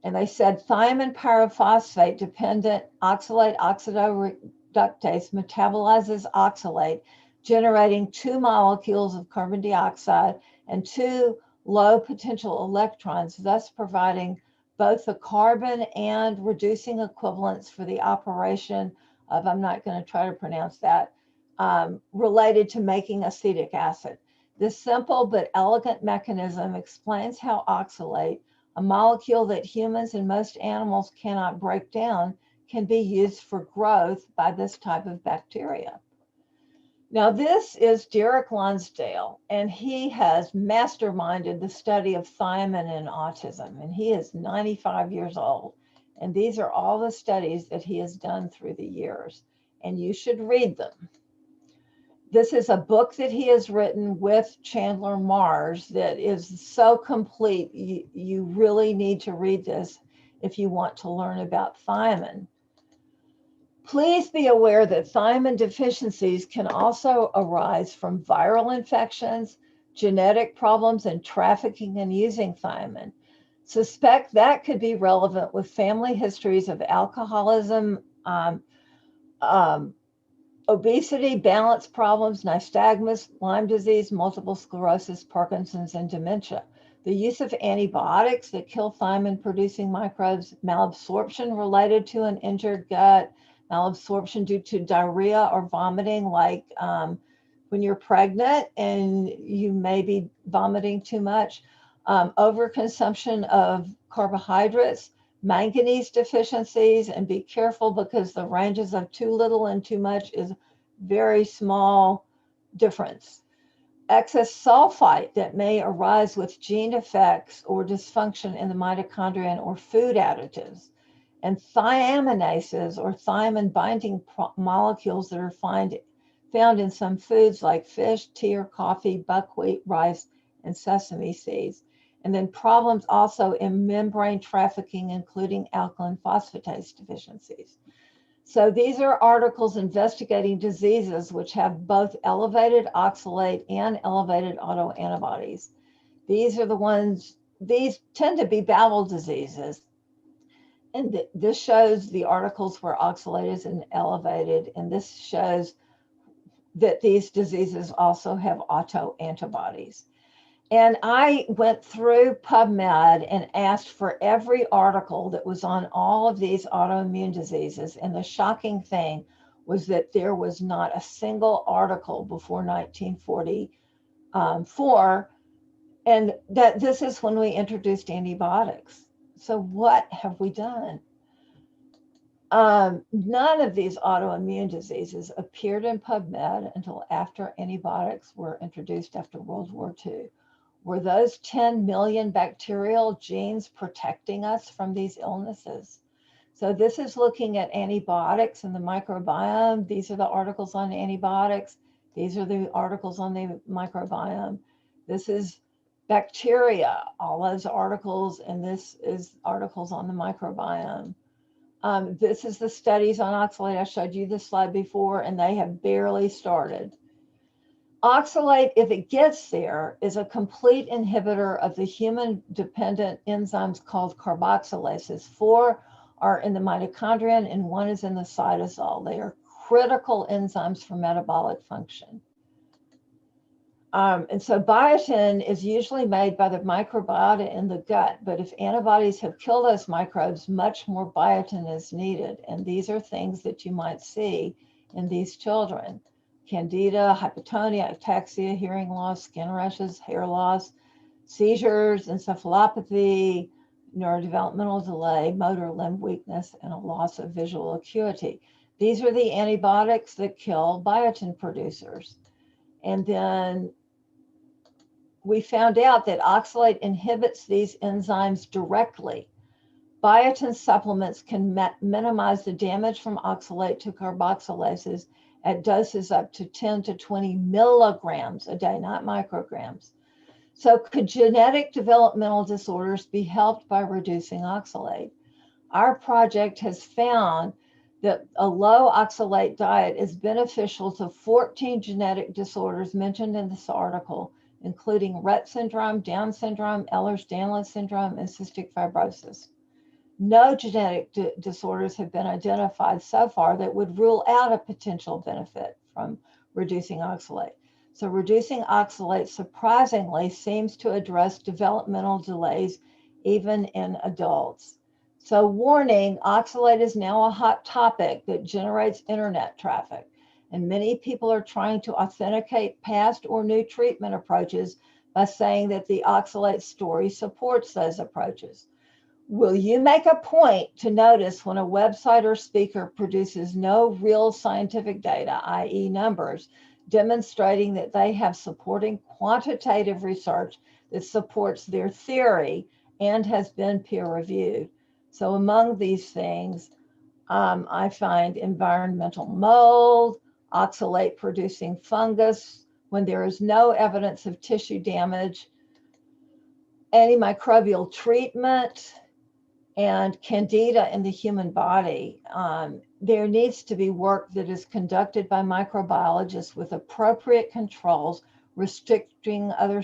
And they said thiamine pyrophosphate dependent oxalate oxidoreductase metabolizes oxalate, generating 2 molecules of carbon dioxide and 2 low potential electrons, thus providing both the carbon and reducing equivalents for the operation of, I'm not going to try to pronounce that, related to making acetic acid. This simple but elegant mechanism explains how oxalate, a molecule that humans and most animals cannot break down, can be used for growth by this type of bacteria. Now, this is Derek Lonsdale, and he has masterminded the study of thiamine in autism, and he is 95 years old. And these are all the studies that he has done through the years, and you should read them. This is a book that he has written with Chandler Mars that is so complete. You really need to read this if you want to learn about thiamine. Please be aware that thiamine deficiencies can also arise from viral infections, genetic problems, and trafficking and using thiamine. Suspect that could be relevant with family histories of alcoholism, obesity, balance problems, nystagmus, Lyme disease, multiple sclerosis, Parkinson's, and dementia. The use of antibiotics that kill thiamine-producing microbes, malabsorption related to an injured gut, malabsorption due to diarrhea or vomiting, like when you're pregnant and you may be vomiting too much, overconsumption of carbohydrates, manganese deficiencies, and be careful because the ranges of too little and too much is very small difference. Excess sulfite that may arise with gene effects or dysfunction in the mitochondria or food additives, and thiaminases or thiamine binding molecules that are found in some foods like fish, tea or coffee, buckwheat, rice, and sesame seeds. And then problems also in membrane trafficking, including alkaline phosphatase deficiencies. So these are articles investigating diseases which have both elevated oxalate and elevated autoantibodies. These are the ones, these tend to be bowel diseases. And this shows the articles where oxalate is elevated, and this shows that these diseases also have autoantibodies. And I went through PubMed and asked for every article that was on all of these autoimmune diseases. And the shocking thing was that there was not a single article before 1944. And that this is when we introduced antibiotics. So what have we done? None of these autoimmune diseases appeared in PubMed until after antibiotics were introduced after World War II. Were those 10 million bacterial genes protecting us from these illnesses? So this is looking at antibiotics and the microbiome. These are the articles on antibiotics. These are the articles on the microbiome. This is bacteria, all those articles, and this is articles on the microbiome. This is the studies on oxalate. I showed you this slide before, and they have barely started. Oxalate, if it gets there, is a complete inhibitor of the human-dependent enzymes called carboxylases. 4 are in the mitochondrion and 1 is in the cytosol. They are critical enzymes for metabolic function. And so biotin is usually made by the microbiota in the gut, but if antibodies have killed those microbes, much more biotin is needed. And these are things that you might see in these children: candida, hypotonia, ataxia, hearing loss, skin rashes, hair loss, seizures, encephalopathy, neurodevelopmental delay, motor limb weakness, and a loss of visual acuity. These are the antibiotics that kill biotin producers. And then we found out that oxalate inhibits these enzymes directly. Biotin supplements can minimize the damage from oxalate to carboxylases at doses up to 10 to 20 milligrams a day, not micrograms. So could genetic developmental disorders be helped by reducing oxalate? Our project has found that a low oxalate diet is beneficial to 14 genetic disorders mentioned in this article, including Rett syndrome, Down syndrome, Ehlers-Danlos syndrome, and cystic fibrosis. No genetic disorders have been identified so far that would rule out a potential benefit from reducing oxalate. So reducing oxalate surprisingly seems to address developmental delays even in adults. So warning, oxalate is now a hot topic that generates internet traffic, and many people are trying to authenticate past or new treatment approaches by saying that the oxalate story supports those approaches. Will you make a point to notice when a website or speaker produces no real scientific data, i.e. numbers, demonstrating that they have supporting quantitative research that supports their theory and has been peer-reviewed? So among these things, I find environmental mold, oxalate-producing fungus, when there is no evidence of tissue damage, antimicrobial treatment, and candida in the human body. There needs to be work that is conducted by microbiologists with appropriate controls, restricting other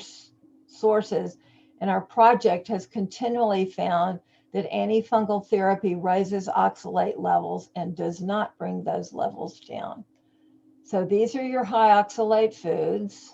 sources. And our project has continually found that antifungal therapy raises oxalate levels and does not bring those levels down. So these are your high oxalate foods.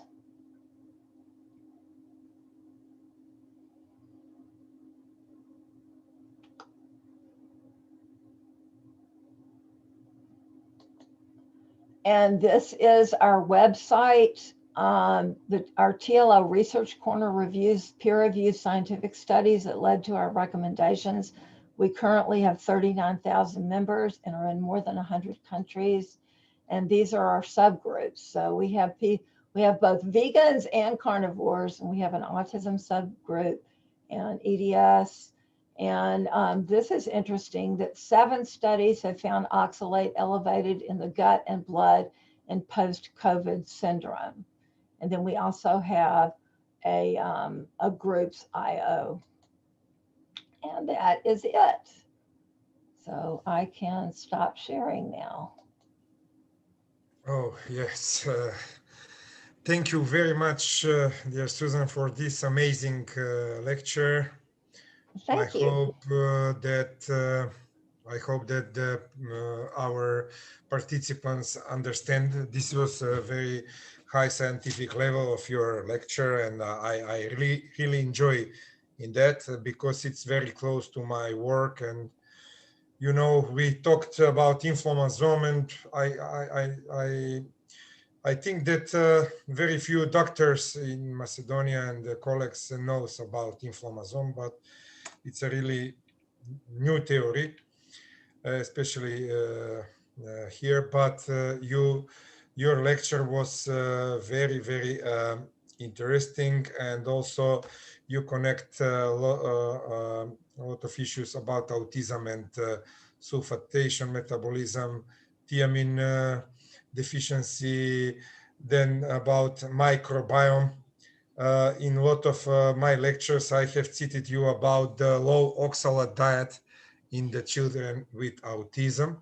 And this is our website. Our TLO Research Corner reviews peer-reviewed scientific studies that led to our recommendations. We currently have 39,000 members and are in more than 100 countries. And these are our subgroups. So we have both vegans and carnivores, and we have an autism subgroup and EDS. And this is interesting that 7 studies have found oxalate elevated in the gut and blood in post-COVID syndrome. And then we also have a groups IO. And that is it. So I can stop sharing now. Oh, yes. Thank you very much, dear Susan, for this amazing lecture. Thank you. I hope that our participants understand this was a very high scientific level of your lecture, and I really enjoy in that because it's very close to my work. And you know, we talked about inflammasome, and I think that very few doctors in Macedonia and the colleagues knows about inflammasome, but it's a really new theory, especially here. But your lecture was very, very interesting, and also you connect a lot of issues about autism and sulfatation metabolism, thiamine deficiency, then about microbiome. In a lot of my lectures, I have cited you about the low oxalate diet in the children with autism.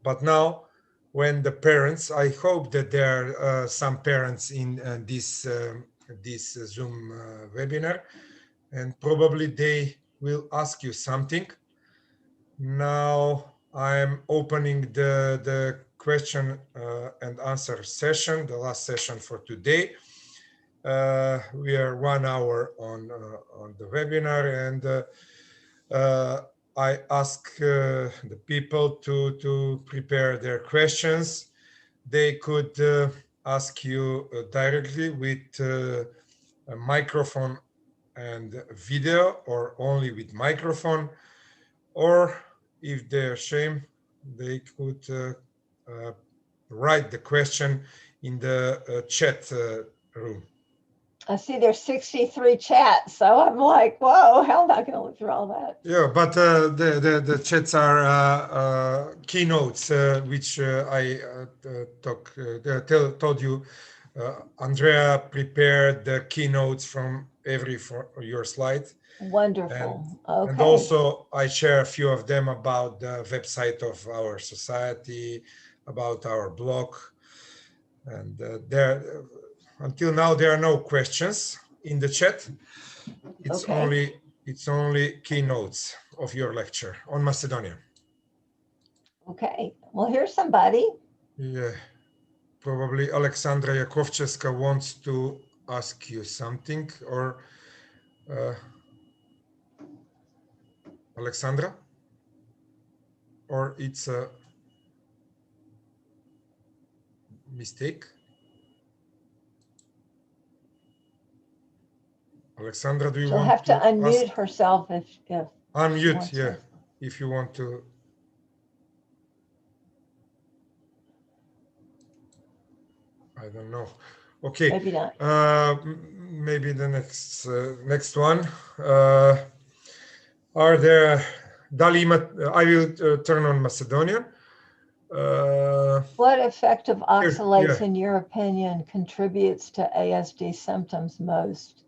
But now, when the parents, I hope that there are some parents in this Zoom webinar, and probably they will ask you something. Now I'm opening the question and answer session, the last session for today. We are 1 hour on the webinar, and I ask the people to prepare their questions. They could ask you directly with a microphone and video, or only with microphone, or if they're ashamed, they could write the question in the chat room. I see there's 63 chats, so I'm like, whoa, how am I going to look through all that? Yeah, but the chats are keynotes, which I told you. Andrea prepared the keynotes from for your slide. Wonderful. Okay. And also I share a few of them about the website of our society, about our blog, and until now there are no questions in the chat. It's okay. only keynotes of your lecture on Macedonia. Okay, well, here's somebody. Yeah, probably Alexandra Jakovčevska wants to ask you something, or Alexandra, or it's a mistake. Alexandra, do you She'll want have to unmute ask? herself if Unmute, yeah, if you want to. I don't know. Okay. Maybe not. Maybe the next one. Are there I will turn on Macedonian. What effect of oxalates, in your opinion, contributes to ASD symptoms most?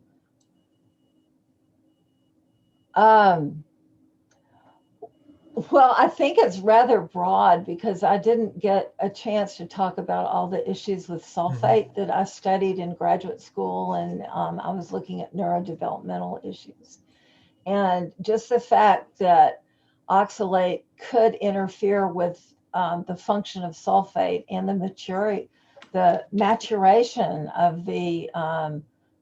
Well, I think it's rather broad, because I didn't get a chance to talk about all the issues with sulfate that I studied in graduate school, and I was looking at neurodevelopmental issues. And just the fact that oxalate could interfere with the function of sulfate and the maturation of the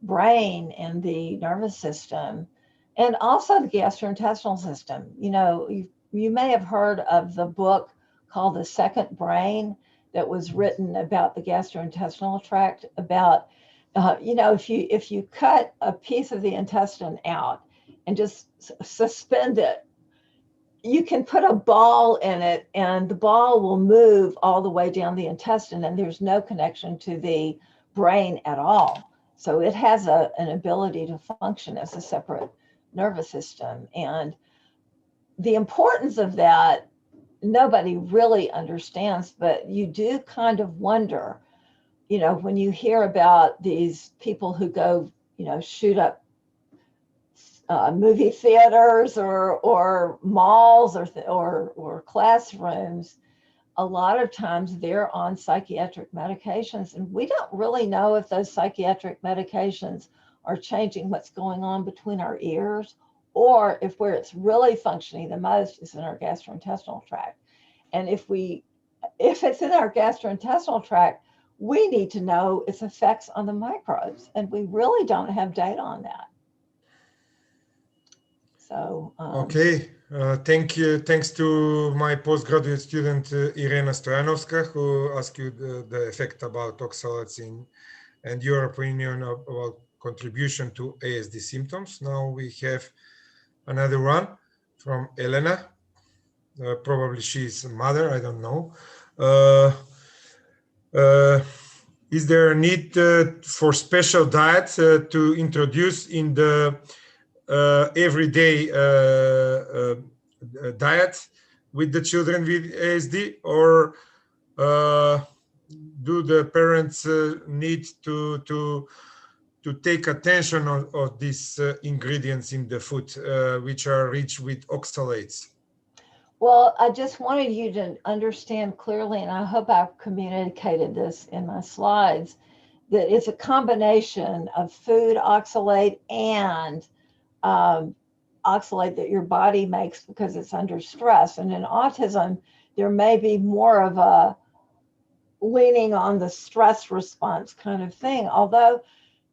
brain and the nervous system, and also the gastrointestinal system. You know, you may have heard of the book called The Second Brain that was written about the gastrointestinal tract, about, you know, if you cut a piece of the intestine out and just suspend it, you can put a ball in it and the ball will move all the way down the intestine, and there's no connection to the brain at all. So it has an ability to function as a separate nervous system. And the importance of that, nobody really understands, but you do kind of wonder, you know, when you hear about these people who go, you know, shoot up movie theaters or malls or classrooms, a lot of times they're on psychiatric medications, and we don't really know if those psychiatric medications are changing what's going on between our ears, or if where it's really functioning the most is in our gastrointestinal tract. And if it's in our gastrointestinal tract, we need to know its effects on the microbes, and we really don't have data on that. So okay, thank you. Thanks to my postgraduate student Irena Stojanovska, who asked you the effect about oxalates and your opinion about contribution to ASD symptoms. Now we have another one from Elena. Probably she's a mother, I don't know. Is there a need for special diet to introduce in the everyday diet with the children with ASD, or do the parents need to take attention of these ingredients in the food, which are rich with oxalates? Well, I just wanted you to understand clearly, and I hope I've communicated this in my slides, that it's a combination of food oxalate and oxalate that your body makes because it's under stress. And in autism, there may be more of a leaning on the stress response kind of thing, although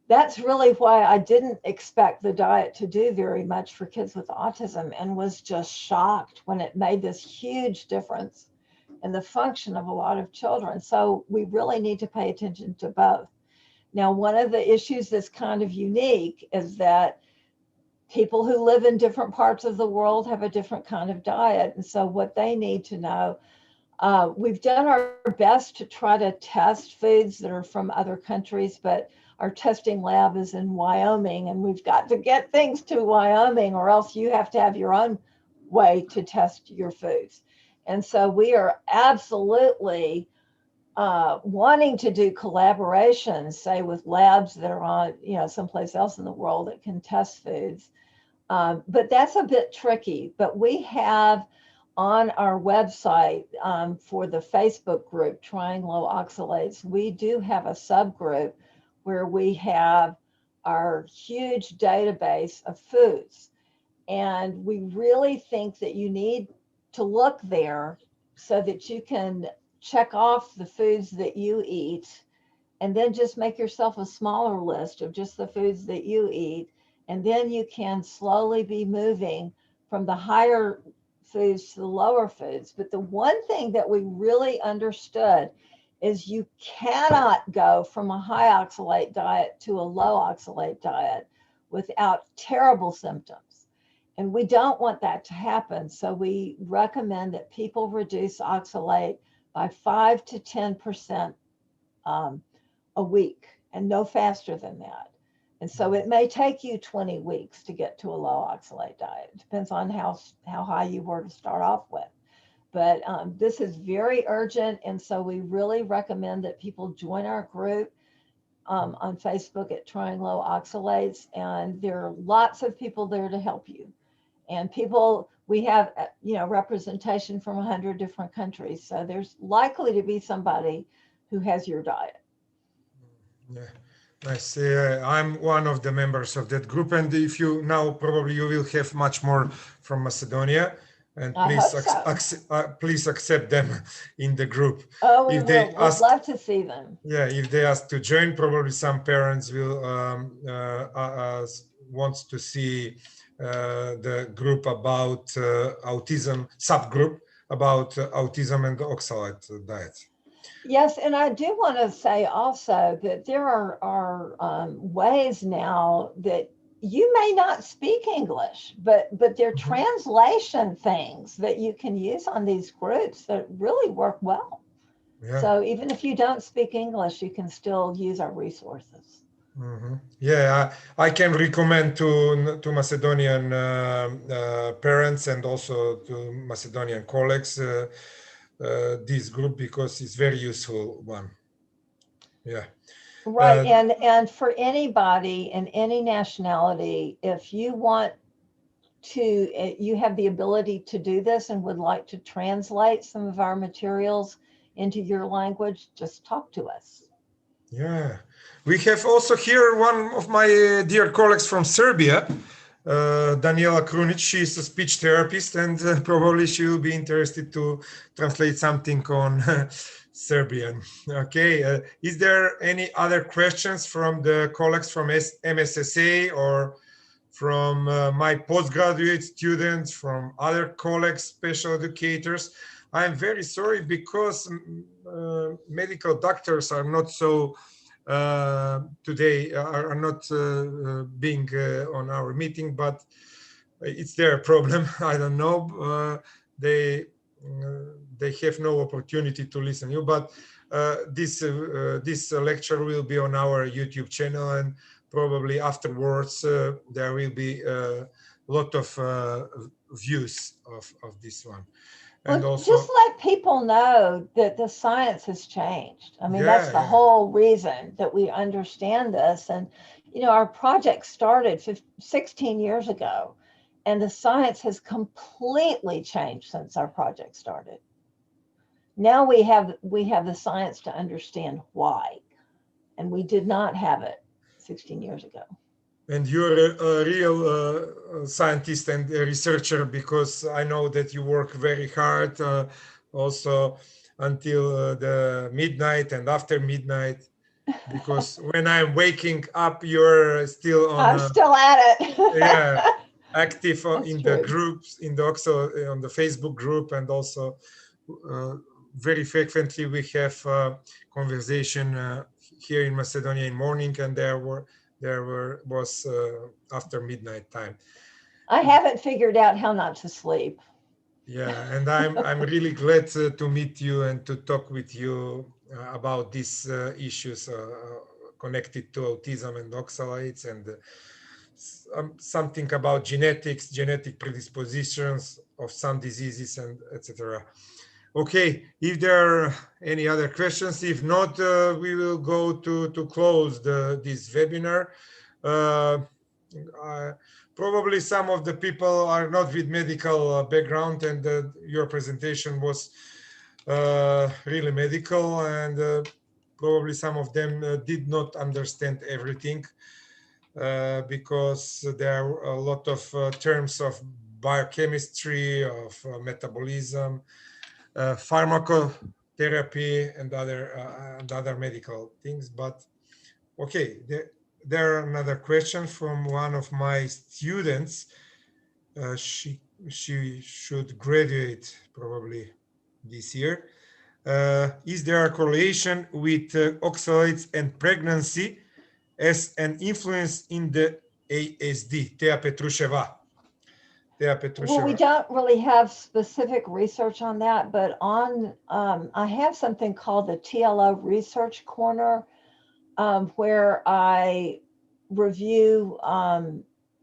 that's really why I didn't expect the diet to do very much for kids with autism, and was just shocked when it made this huge difference in the function of a lot of children. So we really need to pay attention to both. Now, one of the issues that's kind of unique is that people who live in different parts of the world have a different kind of diet. And so what they need to know, we've done our best to try to test foods that are from other countries, but our testing lab is in Wyoming, and we've got to get things to Wyoming, or else you have to have your own way to test your foods. And so we are absolutely wanting to do collaborations, say with labs that are on, someplace else in the world that can test foods. But that's a bit tricky. But we have on our website for the Facebook group, Trying Low Oxalates, we do have a subgroup where we have our huge database of foods. And we really think that you need to look there so that you can check off the foods that you eat, and then just make yourself a smaller list of just the foods that you eat. And then you can slowly be moving from the higher foods to the lower foods. But the one thing that we really understood is you cannot go from a high oxalate diet to a low oxalate diet without terrible symptoms. And we don't want that to happen. So we recommend that people reduce oxalate by 5 to 10% a week, and no faster than that. And so it may take you 20 weeks to get to a low oxalate diet. It depends on how high you were to start off with. But this is very urgent. And so we really recommend that people join our group on Facebook at Trying Low Oxalates. And there are lots of people there to help you. And we have, representation from 100 different countries. So there's likely to be somebody who has your diet. Yeah, nice. I'm one of the members of that group. And if you now, probably you will have much more from Macedonia. And please accept them in the group. Oh, we will. We'd love to see them. Yeah, if they ask to join, probably some parents will want to see the group about autism, subgroup about autism and the oxalate diet. Yes, and I do want to say also that there are ways now that you may not speak English, but there are translation things that you can use on these groups that really work well. Yeah. So even if you don't speak English, you can still use our resources. Mm-hmm. Yeah, I can recommend to Macedonian parents and also to Macedonian colleagues this group, because it's very useful one. Yeah. Right, and for anybody in any nationality, if you want to, you have the ability to do this and would like to translate some of our materials into your language, just talk to us. Yeah, we have also here one of my dear colleagues from Serbia, Daniela Krunic. She's a speech therapist, and probably she will be interested to translate something on Serbian. Okay, is there any other questions from the colleagues from MSSA or from my postgraduate students, from other colleagues, special educators? I'm very sorry, because medical doctors are not so today, are not being on our meeting, but it's their problem. I don't know. They have no opportunity to listen to you, but this lecture will be on our YouTube channel, and probably afterwards there will be a lot of views of this one. And well, also, just let people know that the science has changed. I mean, that's the whole reason that we understand this. And, you know, our project started 16 years ago, and the science has completely changed since our project started. Now we have the science to understand why, and we did not have it 16 years ago. and you're a real scientist and a researcher, because I know that you work very hard also until the midnight and after midnight, because when I'm waking up, you're still on. I'm still at it. Yeah, active in true. the groups, on the Facebook group, and also very frequently we have conversation here in Macedonia in morning, and there was after midnight time. I haven't figured out how not to sleep. Yeah, and I'm really glad to meet you and to talk with you about these issues connected to autism and oxalates, and something about genetics, genetic predispositions of some diseases, and etc. Okay, if there are any other questions, if not, we will go to close this webinar. Probably some of the people are not with medical background, and your presentation was really medical, and probably some of them did not understand everything, because there are a lot of terms of biochemistry, of metabolism, pharmacotherapy, and other medical things. But okay, there are another question from one of my students. She should graduate probably this year. Is there a correlation with oxalates and pregnancy as an influence in the ASD? Tea Petrusheva. Well, we don't really have specific research on that, but I have something called the TLO Research Corner, where I review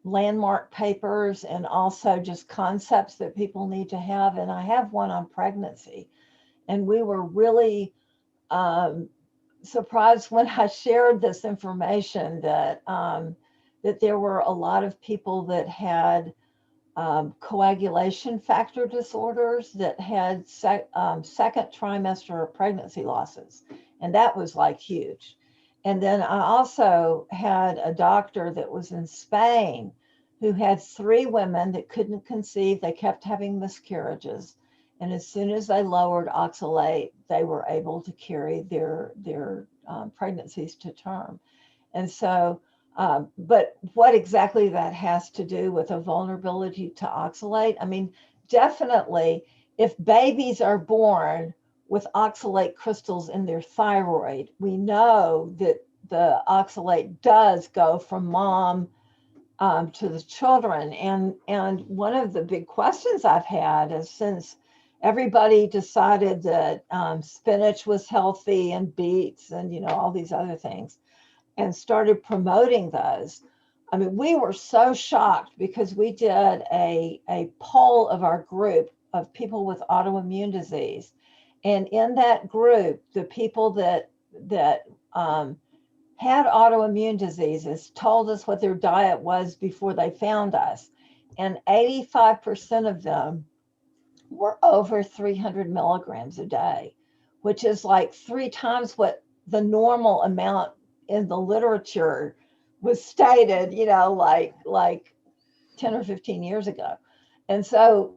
landmark papers and also just concepts that people need to have. And I have one on pregnancy. And we were really surprised when I shared this information that there were a lot of people that had coagulation factor disorders that had second trimester pregnancy losses. And that was like huge. And then I also had a doctor that was in Spain who had 3 women that couldn't conceive. They kept having miscarriages. And as soon as they lowered oxalate, they were able to carry their pregnancies to term. And so, but what exactly that has to do with a vulnerability to oxalate? I mean, definitely, if babies are born with oxalate crystals in their thyroid, we know that the oxalate does go from mom to the children. And one of the big questions I've had is, since everybody decided that spinach was healthy and beets and, you know, all these other things, and started promoting those, I mean, we were so shocked because we did a poll of our group of people with autoimmune disease. And in that group, the people that had autoimmune diseases told us what their diet was before they found us. And 85% of them were over 300 milligrams a day, which is like 3 times what the normal amount in the literature was stated, you know, like 10 or 15 years ago. And so,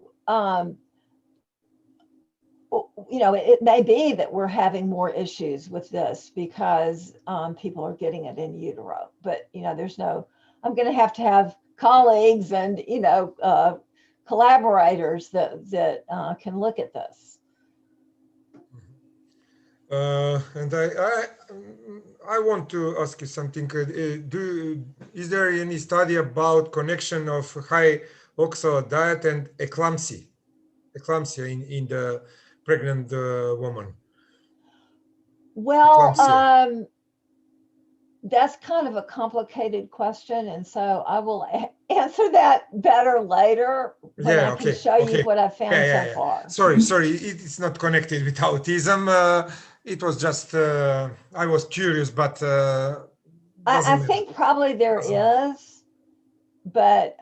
you know, it may be that we're having more issues with this because people are getting it in utero. But, you know, there's no, I'm going to have colleagues and, you know, collaborators that can look at this. And I want to ask you something. Is there any study about connection of high oxalate diet and eclampsia in the pregnant woman? Well, that's kind of a complicated question, and so I will answer that better later when I can show you what I've found so far. Sorry, it's not connected with autism. It was just I was curious, but I think probably there is, but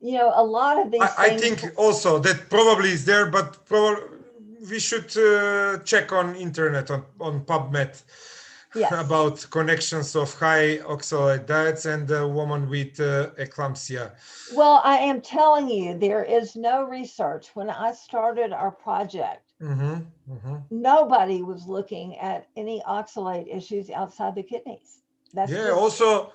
you know, a lot of these I things. think also that probably is there, but probably we should check on internet on PubMed. Yes. About connections of high oxalate diets and a woman with eclampsia. Well, I am telling you, there is no research. When I started our project, nobody was looking at any oxalate issues outside the kidneys. That's also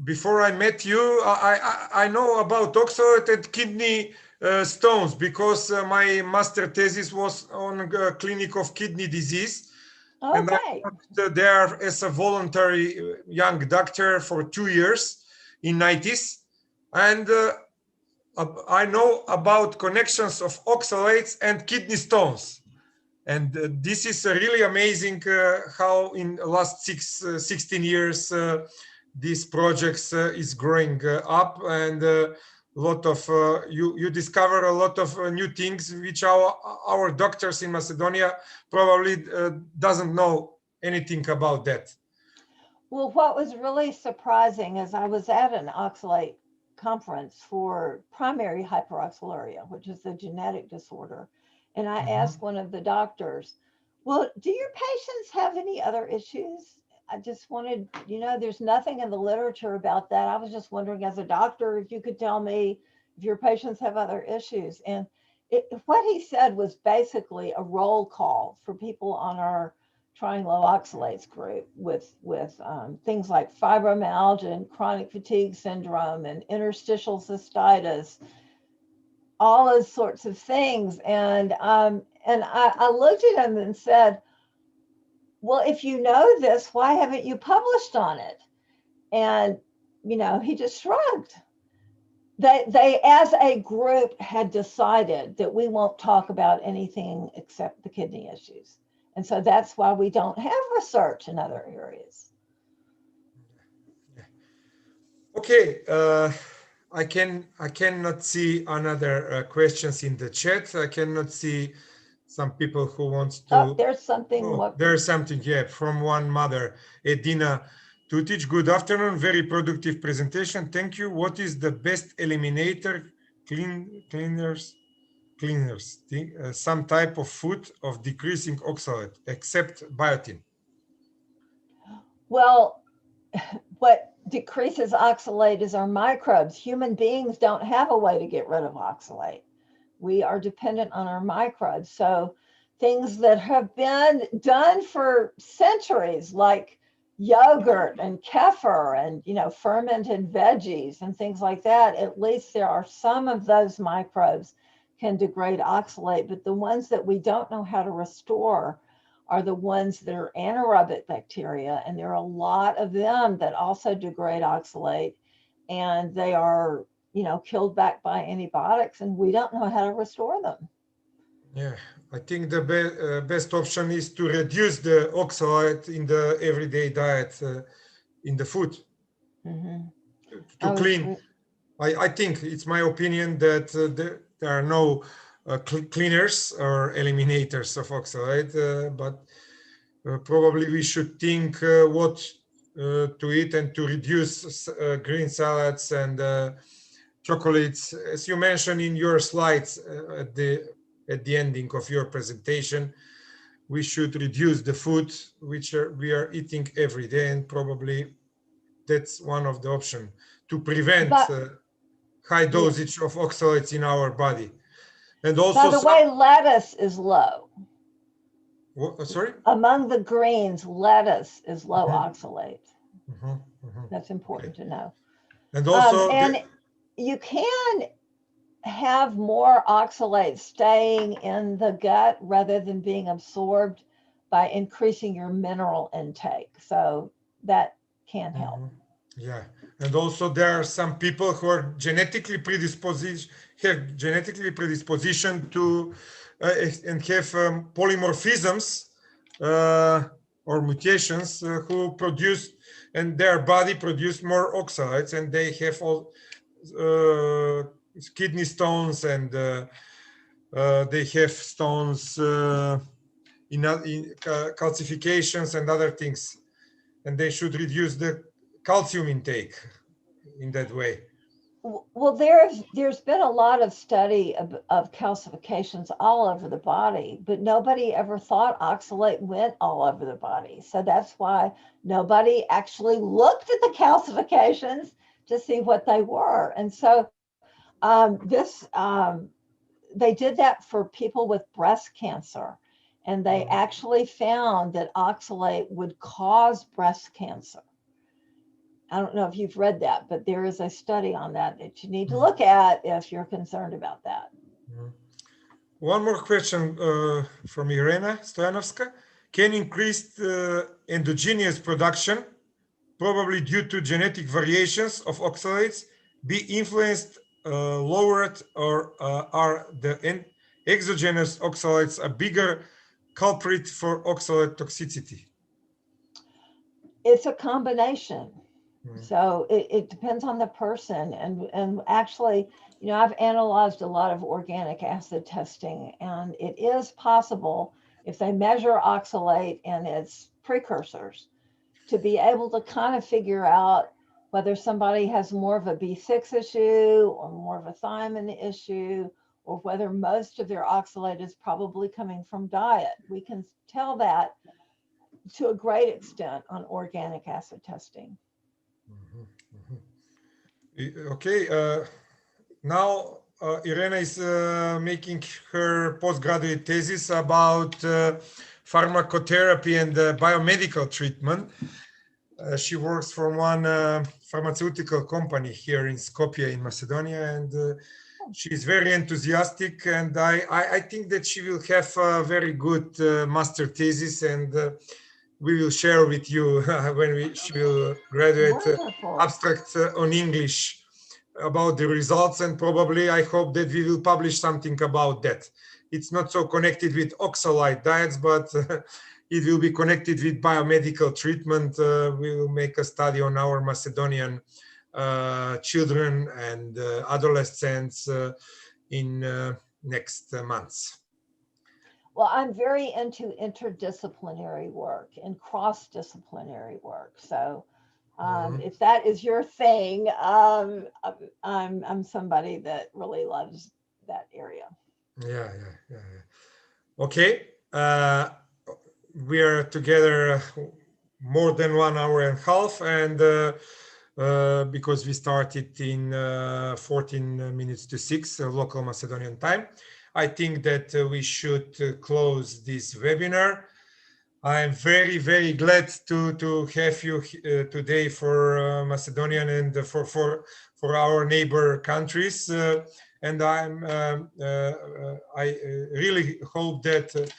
before I met you, I know about oxalate and kidney stones because my master thesis was on a clinic of kidney disease. Okay. And I worked there as a voluntary young doctor for 2 years in 90s. And I know about connections of oxalates and kidney stones. And this is really amazing how in the last 16 years these projects is growing up, and lot of you discover a lot of new things which our doctors in Macedonia probably doesn't know anything about that. Well, what was really surprising is I was at an oxalate conference for primary hyperoxaluria, which is a genetic disorder, and I asked one of the doctors, well, do your patients have any other issues? I just wanted, you know, there's nothing in the literature about that. I was just wondering as a doctor if you could tell me if your patients have other issues. And what he said was basically a roll call for people on our trying low oxalates group with things like fibromyalgia and chronic fatigue syndrome and interstitial cystitis, all those sorts of things. And I looked at him and said, well, if you know this, why haven't you published on it? And, you know, he just shrugged. They as a group had decided that we won't talk about anything except the kidney issues. And so that's why we don't have research in other areas. Okay, I cannot see another questions in the chat. I cannot see some people who wants to. Oh, there's something. There's something, yeah, from one mother, Edina Tutic. Good afternoon, very productive presentation. Thank you. What is the best eliminator, cleaners, some type of food of decreasing oxalate, except biotin? Well, what decreases oxalate is our microbes. Human beings don't have a way to get rid of oxalate. We are dependent on our microbes. So things that have been done for centuries, like yogurt and kefir and, you know, fermented veggies and things like that, at least there are some of those microbes can degrade oxalate, but the ones that we don't know how to restore are the ones that are anaerobic bacteria, and there are a lot of them that also degrade oxalate, and they are, you know, killed back by antibiotics, and we don't know how to restore them. Yeah, I think the best option is to reduce the oxalate in the everyday diet, in the food, to clean. I think it's my opinion that there are no cleaners or eliminators of oxalate, but probably we should think what to eat and to reduce green salads and chocolates, as you mentioned in your slides at the ending of your presentation. We should reduce the food which we are eating every day, and probably that's one of the options to prevent high dosage of oxalates in our body. And also, by the way, lettuce is low. What, sorry? Among the greens, lettuce is low oxalate. That's important to know. And also, and you can have more oxalate staying in the gut rather than being absorbed by increasing your mineral intake. So that can help. Yeah, and also there are some people who are genetically predisposed to and have polymorphisms or mutations who produce, and their body produce more oxalates, and they have all kidney stones, and they have stones in calcifications and other things, and they should reduce the calcium intake in that way. Well, there's been a lot of study of calcifications all over the body, but nobody ever thought oxalate went all over the body. So that's why nobody actually looked at the calcifications to see what they were. And so they did that for people with breast cancer, and they actually found that oxalate would cause breast cancer. I don't know if you've read that, but there is a study on that you need to look at if you're concerned about that. One more question from Irena Stoyanovska. Can increased endogenous production, probably due to genetic variations of oxalates, be influenced, lowered, or are the exogenous oxalates a bigger culprit for oxalate toxicity? It's a combination. So it depends on the person. And actually, you know, I've analyzed a lot of organic acid testing, and it is possible, if they measure oxalate and its precursors, to be able to kind of figure out whether somebody has more of a B6 issue or more of a thiamine issue, or whether most of their oxalate is probably coming from diet. We can tell that to a great extent on organic acid testing. Okay, now Irena is making her postgraduate thesis about pharmacotherapy and biomedical treatment. She works for one pharmaceutical company here in Skopje in Macedonia, and she's very enthusiastic, and I think that she will have a very good master thesis, and we will share with you when she will graduate abstract on English about the results, and probably I hope that we will publish something about that. It's not so connected with oxalate diets, but it will be connected with biomedical treatment. We will make a study on our Macedonian children and adolescents in next months. Well, I'm very into interdisciplinary work and cross-disciplinary work. So if that is your thing, I'm somebody that really loves that area. Yeah. Okay. We are together more than 1 hour and a half, and because we started in 14 minutes to 6 local Macedonian time, I think that we should close this webinar. I'm very, very glad to have you today for Macedonian and for our neighbor countries. And I really hope that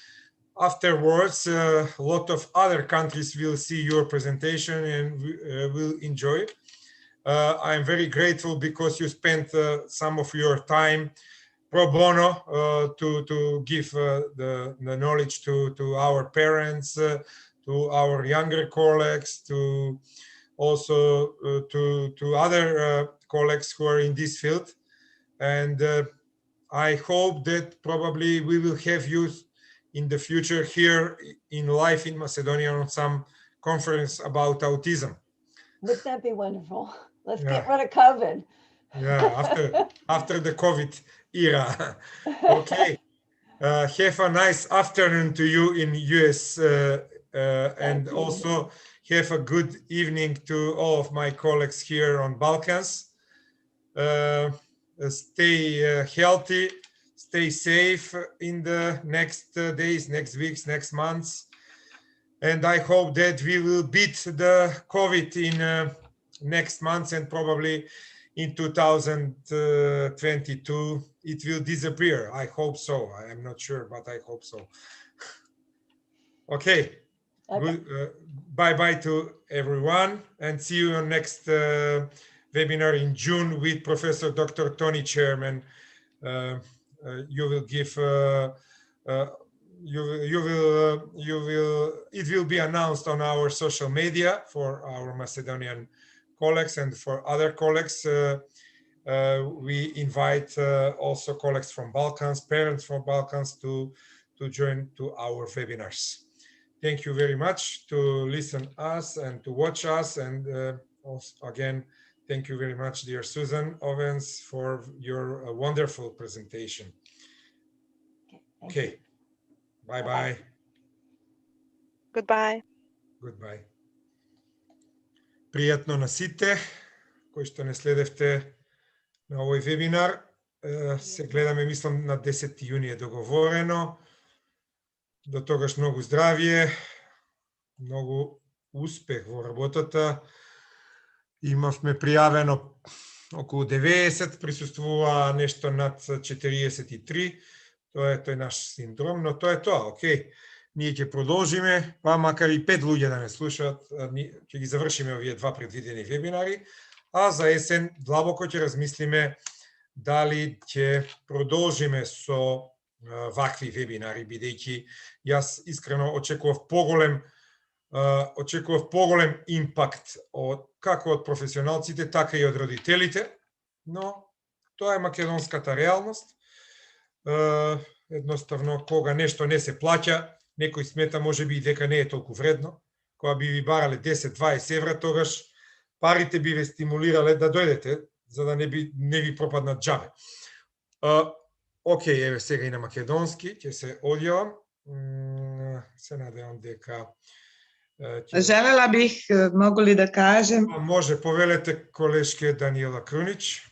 afterwards, a lot of other countries will see your presentation and will enjoy. I'm very grateful because you spent some of your time pro bono to give the knowledge to our parents, to our younger colleagues, to also to other colleagues who are in this field. And I hope that probably we will have you in the future here in live in Macedonia on some conference about autism. Wouldn't that be wonderful? Let's get rid of COVID. Yeah, after the COVID era. Okay. Have a nice afternoon to you in US, and also have a good evening to all of my colleagues here on Balkans. Stay healthy, stay safe in the next days, next weeks, next months. And I hope that we will beat the COVID in next months, and probably in 2022 it will disappear. I hope so. I am not sure, but I hope so. Okay. Good. Bye-bye to everyone, and see you on next webinar in June with Professor Dr. Tony Chairman. You will give it will be announced on our social media for our Macedonian colleagues and for other colleagues. We invite also colleagues from Balkans, parents from Balkans to join to our webinars. Thank you very much to listen us and to watch us. And also, again, thank you very much, dear Suzan Ovens, for your wonderful presentation. Okay. Bye-bye. Goodbye. Goodbye. Пријатно на сите кои што не следевте на овој вебинар. Се гледаме, мислам, на 10 јуни е договорено. До тогаш многу здравје, многу успех во работата. Имавме пријавено околу 90, присуствува нешто над 43. Тоа е тој наш синдром, но тоа е тоа, окей. Ние ќе продолжиме, па макар и 5 луѓе да не слушаат, ќе ги завршиме овие 2 предвидени вебинари, а за есен длабоко ќе размислиме дали ќе продолжиме со вакви вебинари, бидејќи јас искрено очекував поголем импакт како од професионалците, така и од родителите, но тоа е македонската реалност. Едноставно, кога нешто не се плаќа, некој смета можеби и дека не е толку вредно. Кога би ви барале 10-20 евра, тогаш парите би ве стимулирале да дојдете, за да не ви пропаднат џабе. Океј, еве сега и на македонски, ќе се одјавам. Се надевам дека... Желела бих, могу ли да кажем? Може, повелете, колешке Даниела Крунич.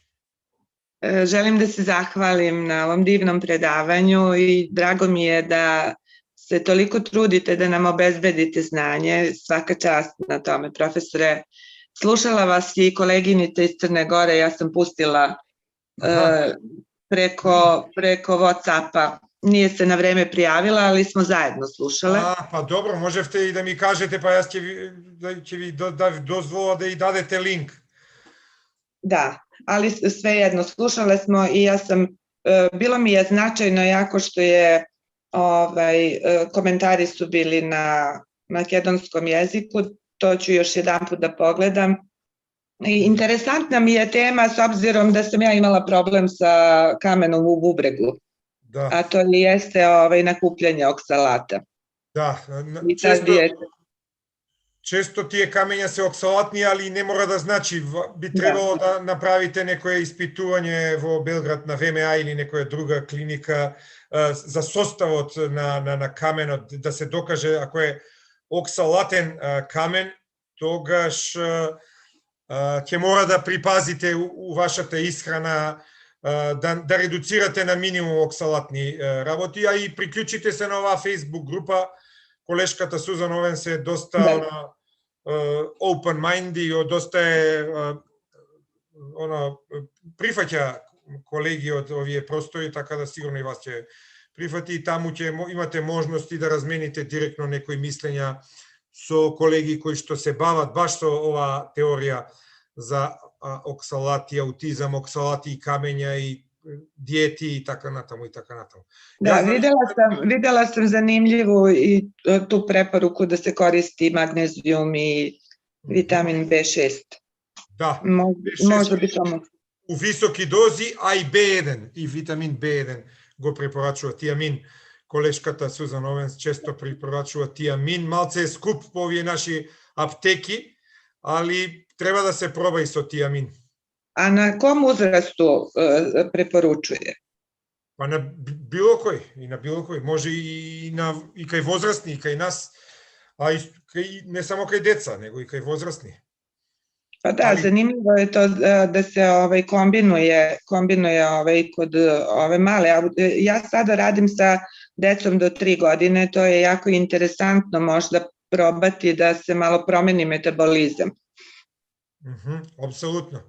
Želim da se zahvalim na ovom divnom predavanju i drago mi je da se toliko trudite da nam obezbedite znanje. Svaka čast na tome, profesore. Slušala vas i koleginica iz Crne Gore, ja sam pustila preko WhatsAppa. Nije se na vreme prijavila, ali smo zajedno slušale. Pa dobro, možete i da mi kažete, pa ja će vi dozvola da i dadete link. Da, ali svejedno, slušale smo i ja sam, bilo mi je značajno jako što je, komentari su bili na makedonskom jeziku, to ću još jedan put da pogledam. Interesantna mi je tema s obzirom da sam ja imala problem sa kamenom u bubregu, a to jeste nakupljanje oksalata. Da, često tие камења се оксалатни, али не мора да значи. Би требало да направите некое испитување во Белград на ВМА или некоја друга клиника за составот на каменот, да се докаже ако е оксалатен камен, тогаш ќе мора да припазите у вашата исхрана, да редуцирате на минимум оксалатни работи, а и приклучите се на оваа Facebook група. Колешката Сузан Овенс е доста open mind и доста прифаќа колеги од овие простори, така да сигурно и вас ќе прифати и таму ќе имате можности да размените директно некои мислења со колеги кои што се бават баш со оваа теорија за оксалати, аутизам, оксалати и камења и диети и така натаму и така натаму. Da, videla sam zanimljivu i tu preporuku da se koristi magnezijum i vitamin B6. Da, možda bi to moglo. U visoki dozi, a i B1 i vitamin B1 го препорачува тиамин. Колешката Сузан Овенс често препорачува тиамин. Малце е скуп по овие наши аптеки, али треба да се проба и со тиамин. A na kom uzrastu preporučuje? Pa na bilo koji, i na bilo koji. Može i kaj возрастни, i kaj nas, a ne samo kaj deca, nego i kaj возрастни. Pa da, zanimljivo je to da se kombinuje kod ove male. Ja sada radim sa decom do 3 godine, to je jako interesantno možda probati da se malo promeni metabolizam. Apsolutno.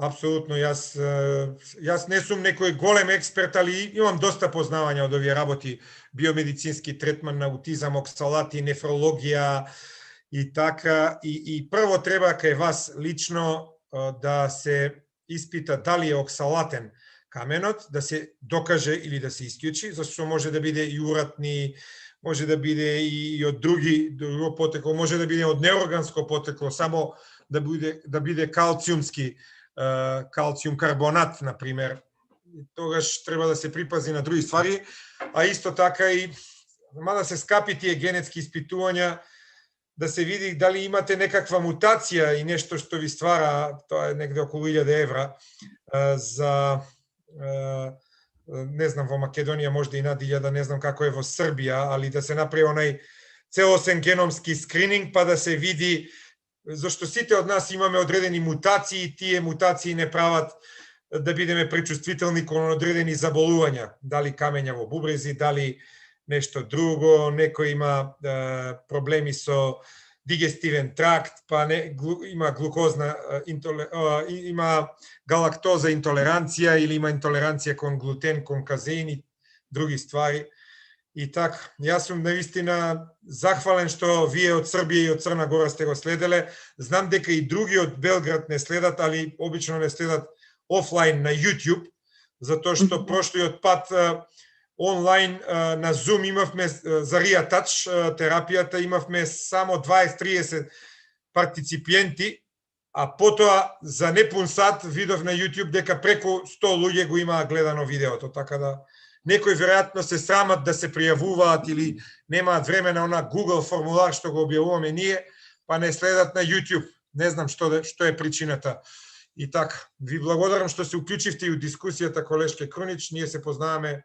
Apsolutno, јас не сум некој голем експерт, али имам доста познавања од овие работи, биомедицински третман на аутизам, оксалати, нефрологија и така. И прво треба кај вас лично да се испита дали е оксалатен каменот, да се докаже или да се исклучи, зашто може да биде и уратни, може да биде и од друго потекло, може да биде од неорганско потекло, само да биде калциумски, калциум карбонат, например. Тогаш треба да се припази на други ствари, а исто така и мада се скапи тие генетски испитувања, да се види дали имате некаква мутација и нешто што ви ствара, тоа е негде околу 1000 евра, за, не знам, во Македонија може и над 1000, не знам како е во Србија, али да се направи онај целосен геномски скрининг, па да се види, зашто сите од нас имаме одредени мутации, тие мутации не прават да бидеме пречувствителни кон одредени заболувања, дали камења во бубрези, дали нешто друго, некој има проблеми со дигестивен тракт, па има глукозна има галактоза интолеранција или има интолеранција кон глутен, кон казеин и други ствари. И така, јас сум навистина захвален што вие од Србија и од Црна Гора сте го следеле. Знам дека и други од Белград не следат, али обично не следат офлайн на YouTube, затоа што прошлиот пат онлайн на Zoom имавме за Риатач терапијата, имавме само 20-30 партиципиенти, а потоа за непун сат видов на YouTube дека преку 100 луѓе го имаа гледано видеото, така да некои веројатно се срамат да се пријавуваат или немаат време на она Google формулар што го објавуваме ние, па не следат на YouTube. Не знам што е причината. И така, ви благодарам што се уклучивте и у дискусијата, колешке Крунич. Ние се познаваме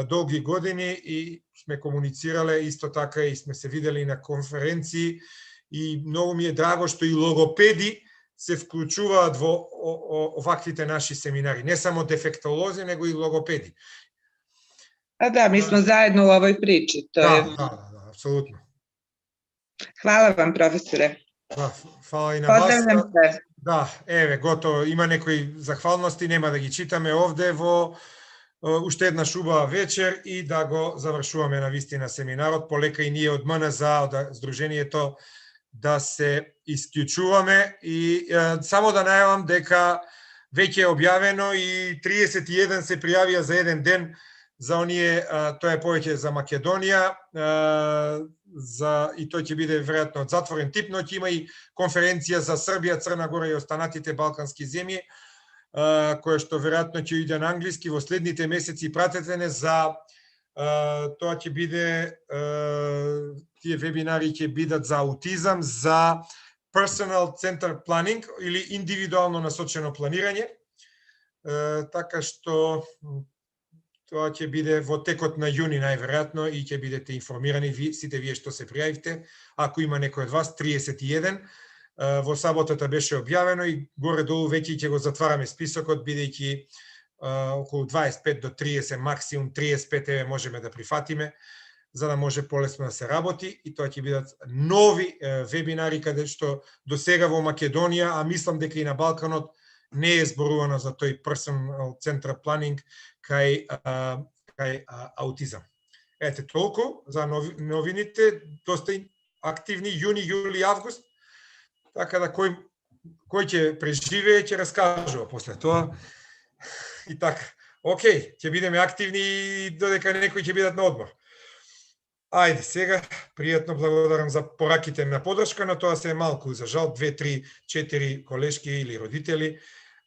долги години и сме комуницирале, исто така и сме се видели на конференции и многу ми е драго што и логопеди се вклучуваат во оваквите наши семинари. Не само дефектолози, него и логопеди. А да, ми smo zajedno u ovoj priči. Da, apsolutno. Hvala vam, profesore. Hvala i na vas. Pozdravljam se. Да, еве, готово. Има некои захвалности, нема да ги читаме овде во уште една убава вечер и да го завршуваме навистина семинарот. Полека и ние од МНЗА, од Сдруженијето, да се исклучуваме и само да најавам дека веќе е објавено и 31 се пријавија за еден ден за оние, тоа е повеќе за Македонија, и тој ќе биде веројатно од затворен тип, но ќе има и конференција за Србија, Црна Гора и останатите балкански земји, која што веројатно ќе иде на англиски во следните месеци. Пратете не за тоа ќе биде, тие вебинари ќе бидат за аутизам, за personal center planning или индивидуално насочено планирање, така што тоа ќе биде во текот на јуни најверојатно и ќе бидете информирани сите вие што се пријавите. Ако има некој од вас, 31, во саботата беше објавено и горе-долу веќе ќе го затвараме списокот, бидејќи околу 25 до 30, максимум 35 можеме да прифатиме, за да може полесно да се работи, и тоа ќе бидат нови вебинари каде што до сега во Македонија, а мислам дека и на Балканот не е зборувано за тој personal center planning кај аутизам. Ете, толку за новините, доста активни, јуни, јули, август, така да кој ќе преживее, ќе раскажува после тоа. И така, окей, ќе бидеме активни додека некои ќе бидат на одмор. Ајде, сега, пријатно благодарам за пораките на подршка, но тоа се е малку, за жал, 2, 3, 4 колешки или родители.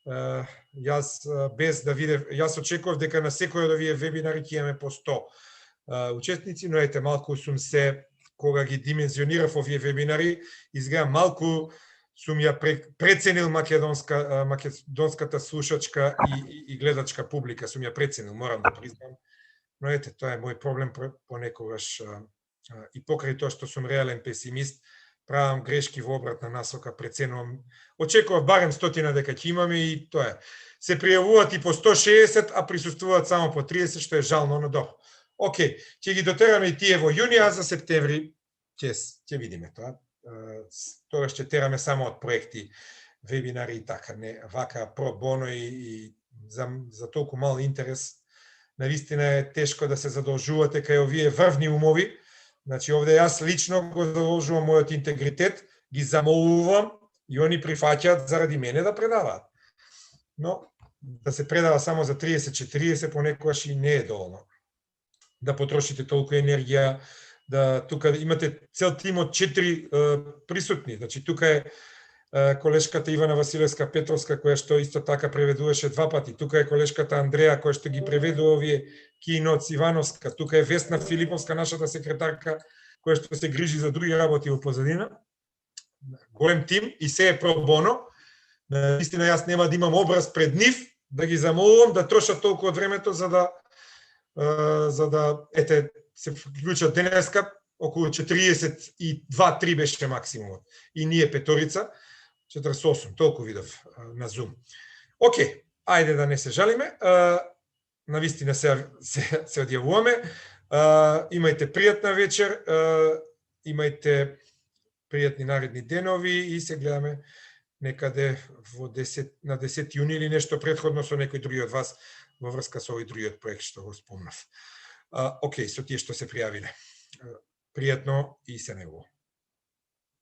Јас без да видев, јас очекував дека на секој од овие вебинари ќе имаме по 100 учесници, но ете, малку сум се, кога ги димензионирав овие вебинари, изгледа малку сум ја преценил македонската слушачка и гледачка публика, сум ја преценил, морам да признам. Но ете, тоа е мој проблем понекогаш, и покрај тоа што сум реален песимист, правам грешки во обратна насока, преценувам. Очекував барем 100 дека ќе имаме и тоа е. Се пријавуваат и по 160, а присуствуваат само по 30, што е жално, но добро. Океј, ќе ги дотераме и тие во јуни, а за септември ќе видиме тоа. Тогаш ќе тераме само од проекти, вебинари и така, не вака про боно и за толку мал интерес. Навистина е тешко да се задолжувате кај овие врвни умови. Значи, овде јас лично го задолжувам мојот интегритет, ги замолувам и они прифаќаат заради мене да предаваат. Но, да се предава само за 30-40, понекогаш и не е доволно. Да потрошите толку енергија, да тука имате цел тим од 4 присутни. Значи тука е колешката Ивана Василевска Петровска, која што исто така преведуваше 2 пати. Тука е колешката Андреја, која што ги преведува овие Киноц Ивановска. Тука е Весна Филиповска, нашата секретарка, која што се грижи за други работи во позадина. Голем тим и се е про боно. Наистина јас нема да имам образ пред нив, да ги замолувам да трошат толку од времето за да ете се вклучат денеска околу 42-3 беше максимумот. И ние петорица 48, толку видов на Zoom. Океј, ајде да не се жалиме. Навистина се одјавуваме. Имајте пријатна вечер, имајте пријатни наредни денови и се гледаме некаде на 10 јуни или нешто претходно со некој други од вас во врска со овој другиот проект што го спомнав. Океј, со тие што се пријавиле. Пријатно и се негово.